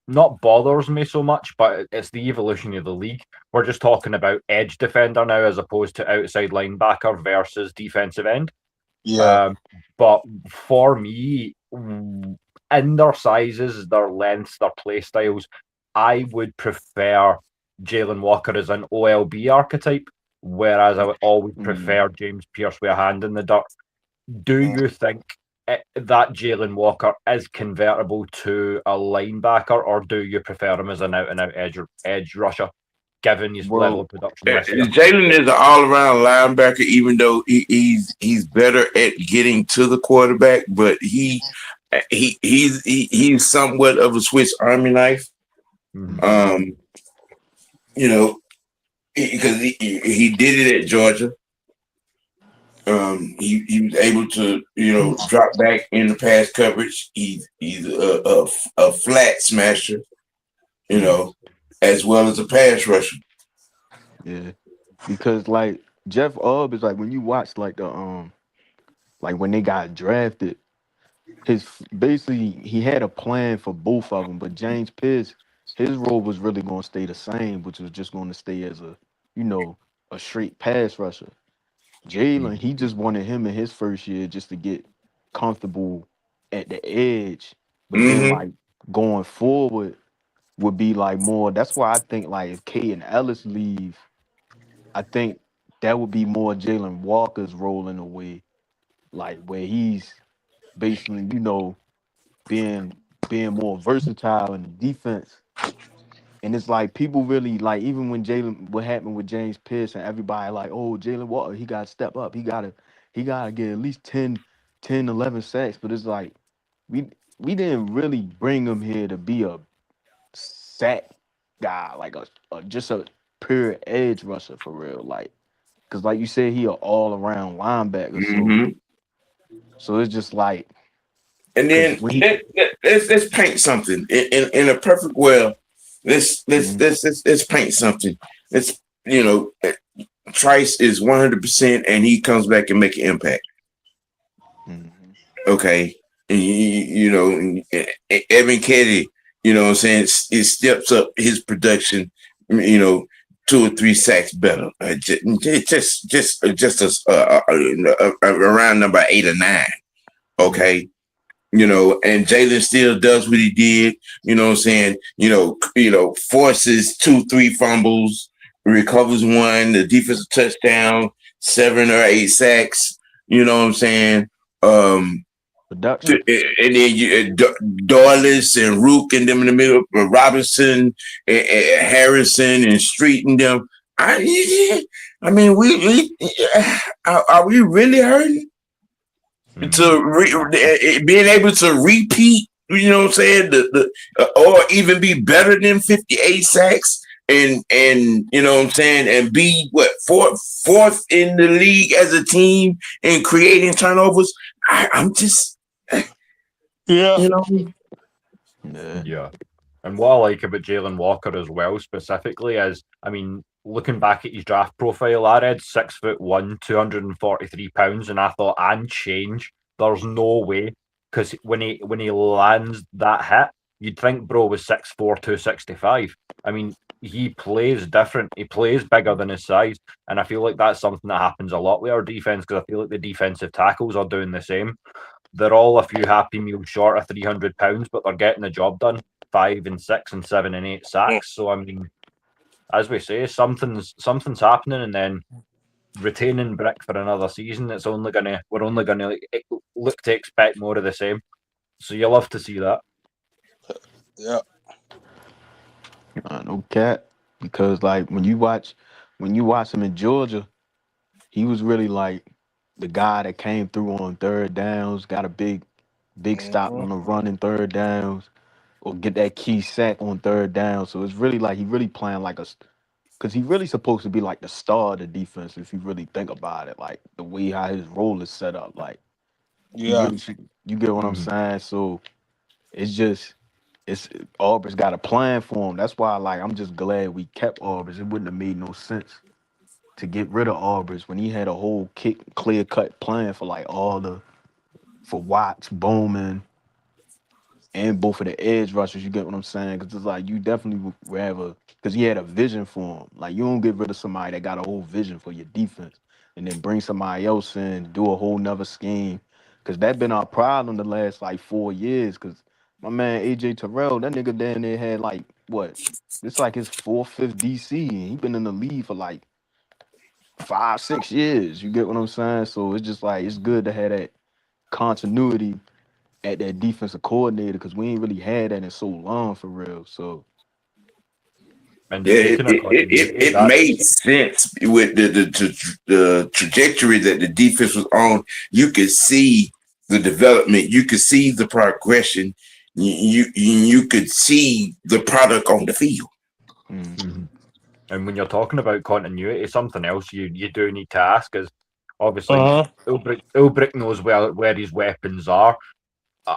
not bothers me so much, but it's the evolution of the league. We're just talking about edge defender now as opposed to outside linebacker versus defensive end. Yeah. But for me, in their sizes, their lengths, their play styles, I would prefer Jalen Walker as an OLB archetype, whereas I would always prefer James Pierce with a hand in the dirt. Do you think that Jalen Walker is convertible to a linebacker, or do you prefer him as an out-and-out edge rusher, given his level of production? Jalen is an all-around linebacker, even though he's better at getting to the quarterback, but he's somewhat of a Swiss Army knife. You know, because he did it at Georgia. He was able to, drop back in the pass coverage. He's a flat smasher, as well as a pass rusher. Yeah, because like Jeff Ubb is like when you watch like the like when they got drafted, basically he had a plan for both of them, but James Pierce, his role was really going to stay the same, which was just going to stay as a a straight pass rusher. Jalen, he just wanted him in his first year just to get comfortable at the edge, but then Mm-hmm. like going forward would be like more. That's why I think like if K and Ellis leave, I think that would be more Jalen Walker's role in a way, like where he's basically, being being more versatile in the defense. And it's like people really like even when Jalen what happened with James Pierce and everybody like, oh, Jalen Walker, he gotta step up. He gotta get at least 11 sacks. But it's like we we didn't really bring him here to be a sack guy, like just a pure edge rusher for real. Like, cause like you said, he an all around linebacker. So Mm-hmm. so it's just like And cause then when he let's paint something in a perfect world. Let's let's Mhm, let's let's, let's paint something. Let's Trice is 100%, and he comes back and make an impact. mhm. Okay, and Evan Kennedy, what I'm saying, it steps up his production. 2 or 3 sacks better. Just around number 8 or 9. Mhm. Okay, and Jalen still does what he did, what I'm saying, forces 2, 3 fumbles, recovers 1, the defensive touchdown, 7 or 8 sacks, what I'm saying? Production. And then Doyless and Rook and them in the middle, Robinson, and Harrison and Street and them. I mean, are we really hurting? Being able to repeat, what I'm saying, or even be better than 58 sacks, and what I'm saying, and be fourth in the league as a team in creating turnovers. I'm just, Yeah. Yeah. Yeah. And what I like about Jalen Walker as well, specifically, is looking back at his draft profile, I read 6'1", 243 pounds, and I thought, and change, there's no way, because when he lands that hit, you'd think bro was 6'4", 265. He plays different. He plays bigger than his size, and I feel like that's something that happens a lot with our defense, because I feel like the defensive tackles are doing the same. They're all a few happy meals short of 300 pounds, but they're getting the job done. 5 and 6 and 7 and 8 sacks. So as we say, something's happening, and then retaining Brick for another season. We're only gonna look to expect more of the same. So you love to see that. Yeah. No cap. Because like when you watch him in Georgia, he was really like the guy that came through on third downs, got a big stop Mhm. on the run in third downs, or get that key sack on third down. So it's really like he really playing like because he really supposed to be like the star of the defense if you really think about it, like the way how his role is set up. Like he Yeah. really should. You get what I'm Mhm. saying? So it's just it's Auburn's got a plan for him. That's why like I'm just glad we kept Auburn's. It wouldn't have made no sense to get rid of Auburn's when he had a whole clear cut plan for like for Watts, Bowman, and both of the edge rushers. You get what I'm saying? Because it's like you definitely would have because he had a vision for him. Like you don't get rid of somebody that got a whole vision for your defense, and then bring somebody else in, do a whole nother scheme. Because that been our problem the last like 4 years. Because my man AJ Terrell, that nigga down there had like what? It's like his 4th, 5th DC, and he been in the league for like 5, 6 years. You get what I'm saying? So it's just like it's good to have that continuity at that defensive coordinator because we ain't really had that in so long for real. So And Yeah, speaking of continuity, it made sense with the trajectory that the defense was on. You could see the development. You could see the progression. You could see the product on the field. mhm. And when you're talking about continuity, something else you do need to ask is, Obviously, Ulbrich knows where his weapons are.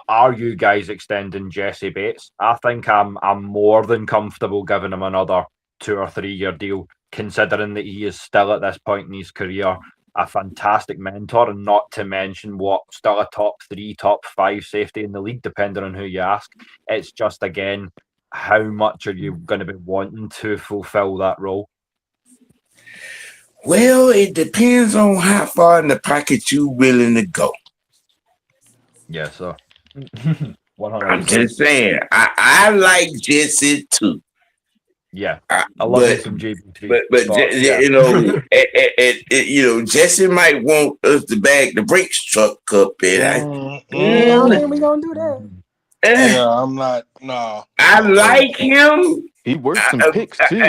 Are you guys extending Jesse Bates? I think I'm more than comfortable giving him another 2 or 3 year deal, considering that he is still at this point in his career a fantastic mentor, and not to mention still a top 3, top 5 safety in the league, depending on who you ask. It's just, again, how much are you going to be wanting to fulfill that role? Well, it depends on how far in the pocket you willing to go. Yes, sir. 100%. 100%. I'm just saying, I like Jesse too. Yeah, I love some JB3. Jesse might want us to bag the Brinks truck up, and I don't think we're gonna do that. Yeah, I'm not. No, I like him. He worked some picks too.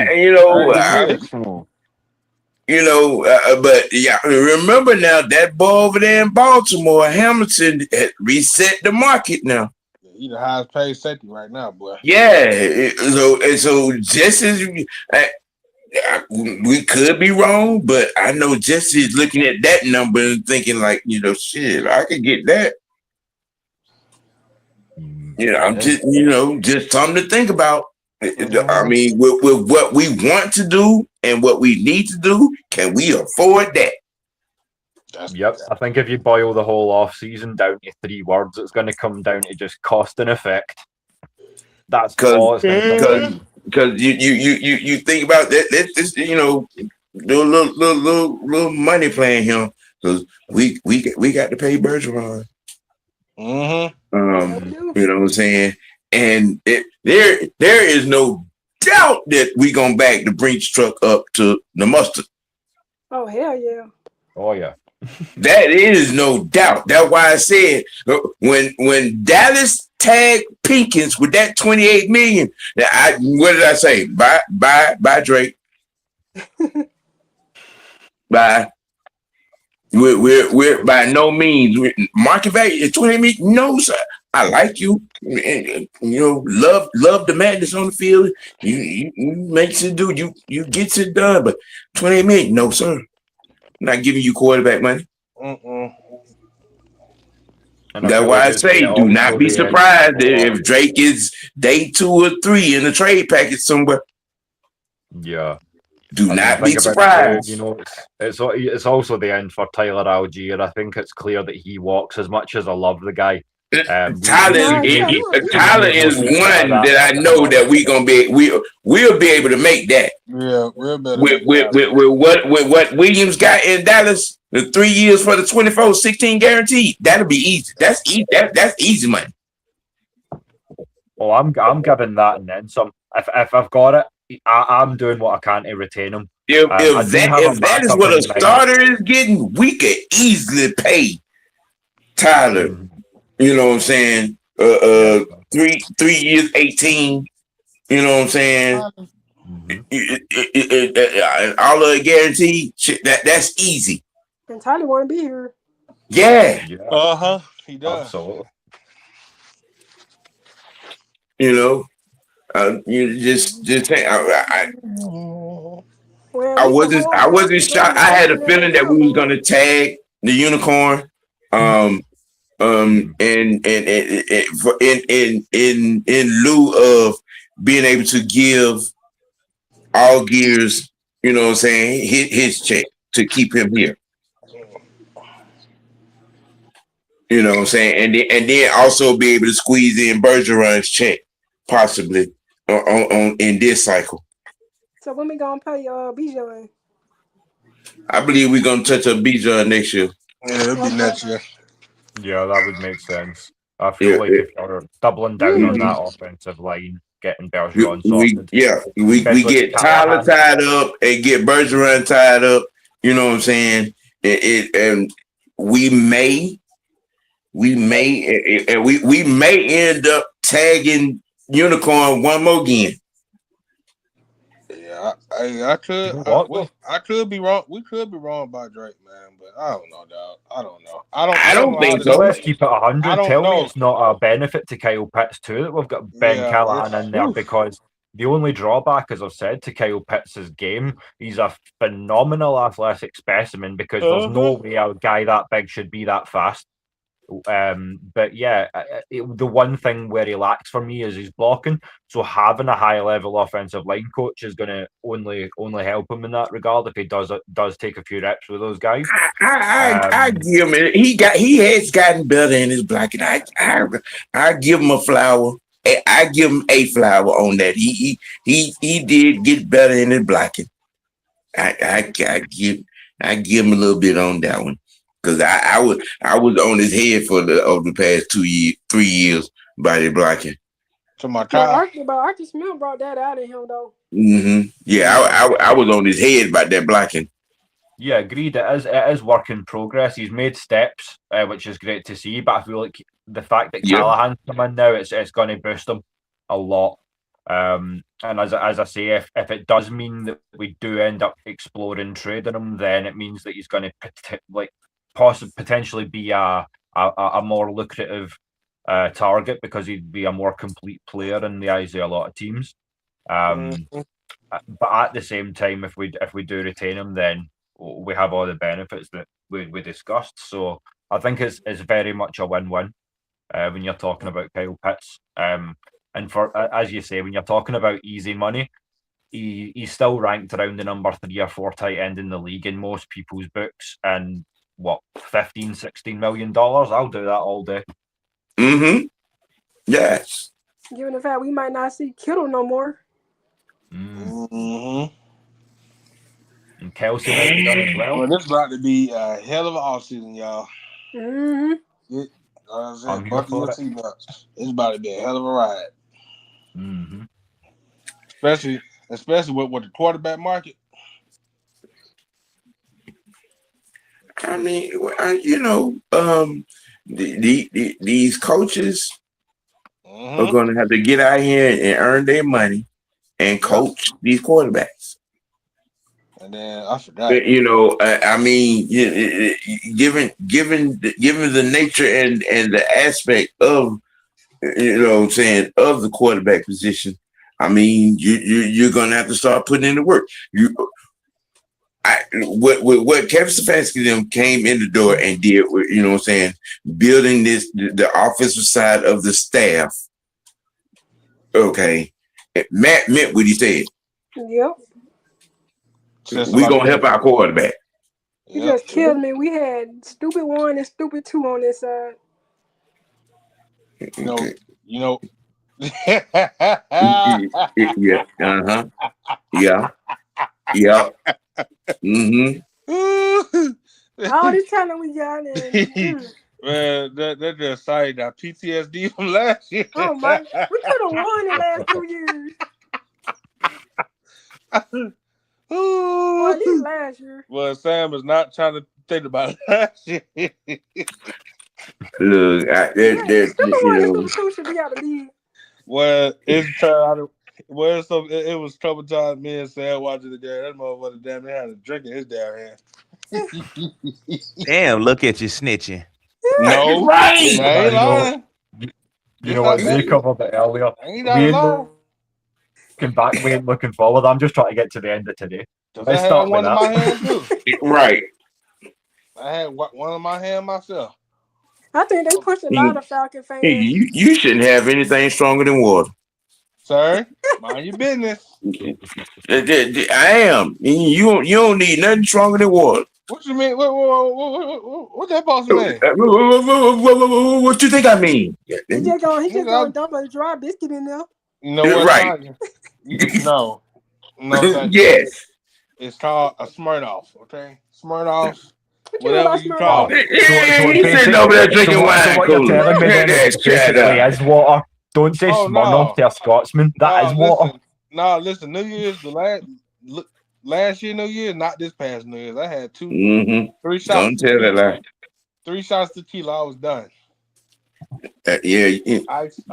But yeah, remember now that boy over there in Baltimore, Hamilton, had reset the market now. He's the highest paid safety right now, boy. Yeah, so Jesse's. We could be wrong, but I know Jesse's looking at that number and thinking like, shit, I could get that. I'm just something to think about. I mean, with what we want to do and what we need to do, can we afford that? Yep, I think if you boil the whole off season down to 3 words, it's going to come down to just cost and effect. That's all it's going to come down. Because you think about that, let's just do a little money playing here, because we got to pay Bergeron. You know what I'm saying? And there is no doubt that we gonna back the Brinks truck up to the mustard. Oh hell yeah! Oh yeah. That is no doubt. That's why I said when Dallas tagged Pinkins with that $28 million, what did I say? Bye, Drake. Bye. We're by no means market value is $28 million. No, sir. I like you. Love the madness on the field. You makes it do. You gets it done. But $28 million, no, sir. Not giving you quarterback money. That's why I say, do not be surprised if Drake is day 2 or 3 in the trade package somewhere. Yeah. Do not be surprised. It's also the end for Tyler Algier. I think it's clear that he walks. As much as I love the guy, Tyler is one that I know that we'll be able to make that. Yeah, we'll be with what Williams got in Dallas, the 3 years for the 24-16 guarantee. That'll be easy. That's easy. That's easy money. Oh, I'm giving that and then some. If I've got it, I'm doing what I can to retain him. If that is what a starter is getting, we could easily pay Tyler. You know what I'm saying? 3 years, 18. You know what I'm saying? All of the guaranteed shit. That's easy. And Tyler want to be here. Yeah. He does. Absolutely. You just think I wasn't shocked. I had a feeling that we was gonna tag the unicorn. And in lieu of being able to give all gears, you know what I'm saying, his check to keep him here. You know what I'm saying? And then also be able to squeeze in Bergeron's check, possibly on in this cycle. So when we gonna pay Bijan? I believe we're gonna touch up Bijan next year. Yeah, it'll be next year. Yeah, that would make sense. I feel like if you're doubling down on that offensive line, getting Bergeron sorted. We get Tyler tied up and get Bergeron tied up. You know what I'm saying? And we may end up tagging Unicorn one more again. Yeah, I could be wrong. We could be wrong about Drake, man, but I don't know, dog. I don't think so. Let's keep it 100. Tell me it's not a benefit to Kyle Pitts too that we've got Ben Callahan in there, because The only drawback, as I've said, to Kyle Pitts' game, he's a phenomenal athletic specimen because there's no way a guy that big should be that fast. But yeah, the one thing where he lacks for me is his blocking. So having a high level offensive line coach is going to only help him in that regard if he does take a few reps with those guys. I give him it. He has gotten better in his blocking. I give him a flower. I give him a flower on that. He did get better in his blocking. I give him a little bit on that one. Because I was on his head for the past 3 years by the blocking. To my Archie Smith brought that out of him though. Mm-hmm. Yeah, I was on his head about that blocking. Yeah, agreed. It is work in progress. He's made steps, which is great to see. But I feel like the fact that Callahan's come in now, it's going to boost him a lot. And as I say, if it does mean that we do end up exploring trading him, then it means that he's going to potentially be a more lucrative target because he'd be a more complete player in the eyes of a lot of teams. But at the same time, if we do retain him, then we have all the benefits that we discussed. So I think it's very much a win-win when you're talking about Kyle Pitts. And for as you say, when you're talking about easy money, he's still ranked around the number 3 or 4 tight end in the league in most people's books. And what, $15-16 million? I'll do that all day. Mm-hmm. Yes. Given the fact we might not see Kittle no more. Mm-hmm. And Kelsey might be done as well. Well, this is about to be a hell of an offseason, y'all. Mm-hmm. It's about to be a hell of a ride. Mm-hmm. Especially with the quarterback market. I mean, these coaches are going to have to get out here and earn their money and coach these quarterbacks. And then I forgot. I mean, given the nature and the aspect of, of the quarterback position, I mean, you're going to have to start putting in the work. What Kevin Stefanski them came in the door and did, building the offensive side of the staff. Okay, Matt meant what he said. Yep. We're gonna help our quarterback. You just killed me. We had stupid 1 and stupid 2 on this side. Okay. Yeah. Yeah. Yeah. Mm-hmm. All this talent we got in. Man, that just cited our PTSD from last year. Oh my! We could have won the last 2 years. Or at least last year. Well, Sam is not trying to think about last year. Look, stupid 1 and stupid 2 should be out of the league. Well, it was trouble time. Me and Sam watching the game. That motherfucker damn near had a drink in his damn hand. Damn, look at you snitching. No, right. I ain't lying. You know what? They covered it earlier. We ain't looking forward. I'm just trying to get to the end of today. Let's start with that. My hand too. Right. I had one in my hand myself. I think they pushed a lot of Falcon fans. Hey, you shouldn't have anything stronger than water. Sir, mind your business. I am. You don't need nothing stronger than water. What you mean? What that supposed to mean? What you think I mean? He just gonna dump a dry biscuit in there. You know what? Right. No. Yes. It's called a Smirnoff. Okay, Smirnoff. Whatever you call it. He's sitting over there drinking wine cooler. As water. Don't say Smirnoff to a Scotsman. That is water. Listen. New Year's last year, New Year's, not this past New Year's. I had 3 shots. Don't tell that lie. 3 shots tequila. I was done.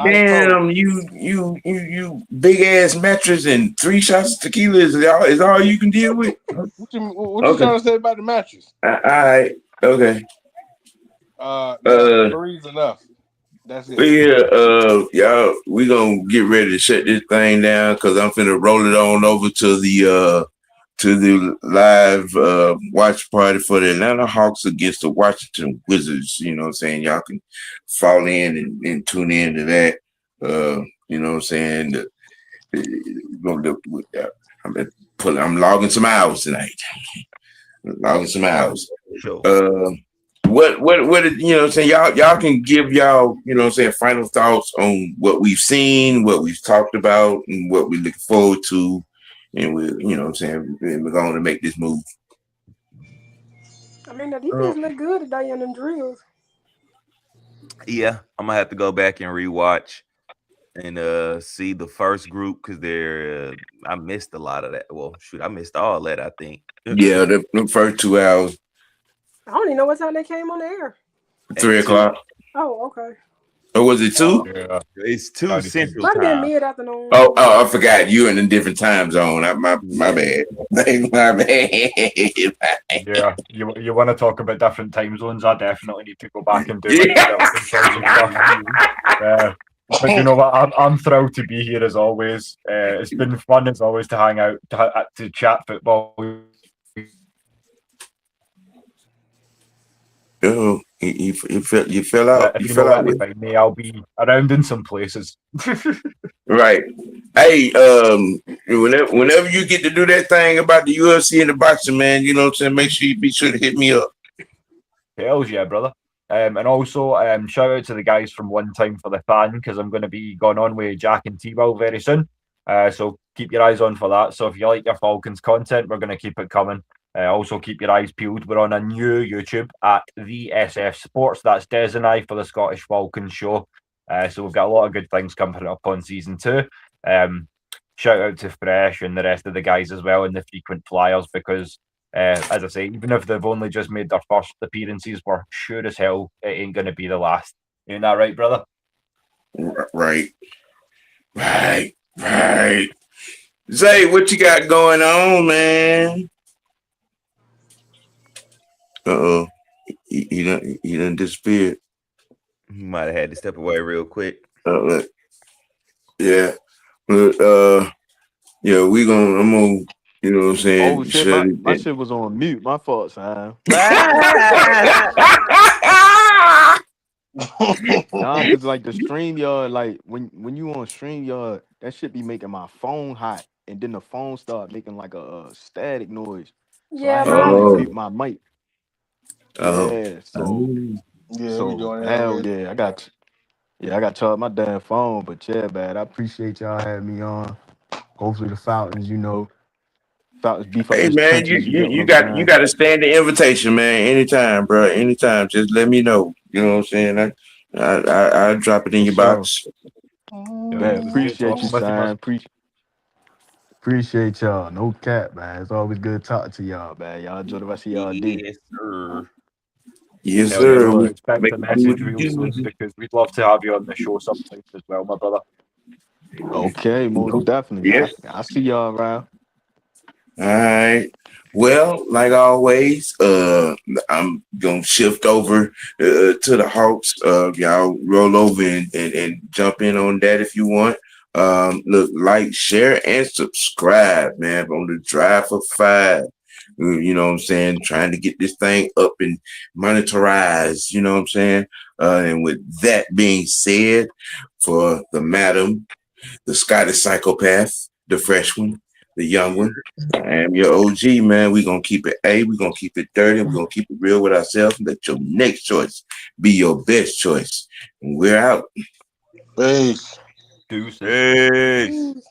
Damn, you big ass mattress and 3 shots of tequila is all you can deal with. What you trying to say about the mattress? All right, okay. 3's enough. That's But it. yeah, y'all, we gonna get ready to shut this thing down because I'm finna roll it on over to the live watch party for the Atlanta Hawks against the Washington Wizards. You know what I'm saying? Y'all can fall in and tune in to that. You know what I'm saying? I'm logging some hours tonight. Logging some hours. Sure. What you know what I'm saying? Y'all can give y'all, you know what I'm saying, final thoughts on what we've seen, what we've talked about, and what we look forward to. And we, you know what I'm saying, we're going to make this move. I mean, the defense look good today in them drills. Yeah, I'm gonna have to go back and rewatch and see the first group because I missed a lot of that. Well, shoot, I missed all that, I think. Yeah, the first 2 hours. I don't even know what time they came on the air. 3 o'clock. Oh, okay. Or was it 2? Yeah. It's 2 Central Might have been time. mid-afternoon. Oh, I forgot. You in a different time zone. My bad. My bad. Yeah, you want to talk about different time zones? I definitely need to go back and do Yeah. stuff. But you know what? I'm thrilled to be here as always. It's been fun as always to hang out to chat football. Oh, you fell out. If You you fell know out where to with find me, I'll be around in some places. right. Hey, whenever you get to do that thing about the UFC and the boxing, man, you know what I'm saying. Make sure you be sure to hit me up. Hells yeah, brother. And also, shout out to the guys from One Time for the Fan because I'm going to be going on with Jack and T-Will very soon. So keep your eyes on for that. So if you like your Falcons content, we're going to keep it coming. Also keep your eyes peeled. We're on a new YouTube at the SF Sports. That's Des and I for the Scottish Falcons show. So we've got a lot of good things coming up on season 2. Shout out to Fresh and the rest of the guys as well and the frequent flyers because as I say, even if they've only just made their first appearances, we're sure as hell it ain't going to be the last. Ain't that right, brother? Right. Zay, what you got going on, man? Uh-oh. He done disappeared. Might have had to step away real quick. Yeah. I'm gonna, you know what I'm saying? Oh shit, my shit was on mute. My fault, son. Nah, cause like the StreamYard, like when you on StreamYard, that shit be making my phone hot, and then the phone start making like a static noise. So I Yeah, had to mine like too. mute my mic. Oh. Yeah, so Yeah, we doing that hell already. yeah, I got to charge my damn phone. But yeah, man, I appreciate y'all having me on. Hopefully the Falcons, Falcons beef up Hey this man, trenches. You get what you I'm got saying? to stand the invitation, man. Anytime, bro. Anytime. Just let me know. You know what I'm saying? I drop it in For your sure. box. Man, Good appreciate you, talking with you, son. Appreciate y'all. No cap, man. It's always good talking to y'all, man. Y'all enjoy the rest of y'all day. Yes, sir. Yes, Hell yeah, sir. bro. We Expect make a it do what message you real soon do. because we'd love to have you on the show sometime as well, my brother. Okay, most definitely. Yeah. I see y'all around. All right. Well, like always, I'm gonna shift over to the Hawks. Y'all roll over and jump in on that if you want. Look, like, share, and subscribe, man. On the Drive for 5. You know what I'm saying? Trying to get this thing up and monitorized. You know what I'm saying? And with that being said, for the madam, the Scottish psychopath, the fresh one, the young one, I am your OG, man. We're going to keep it we're going to keep it dirty. We're going to keep it real with ourselves. Let your next choice be your best choice. And we're out. Peace. Deuces. Peace. Jeez.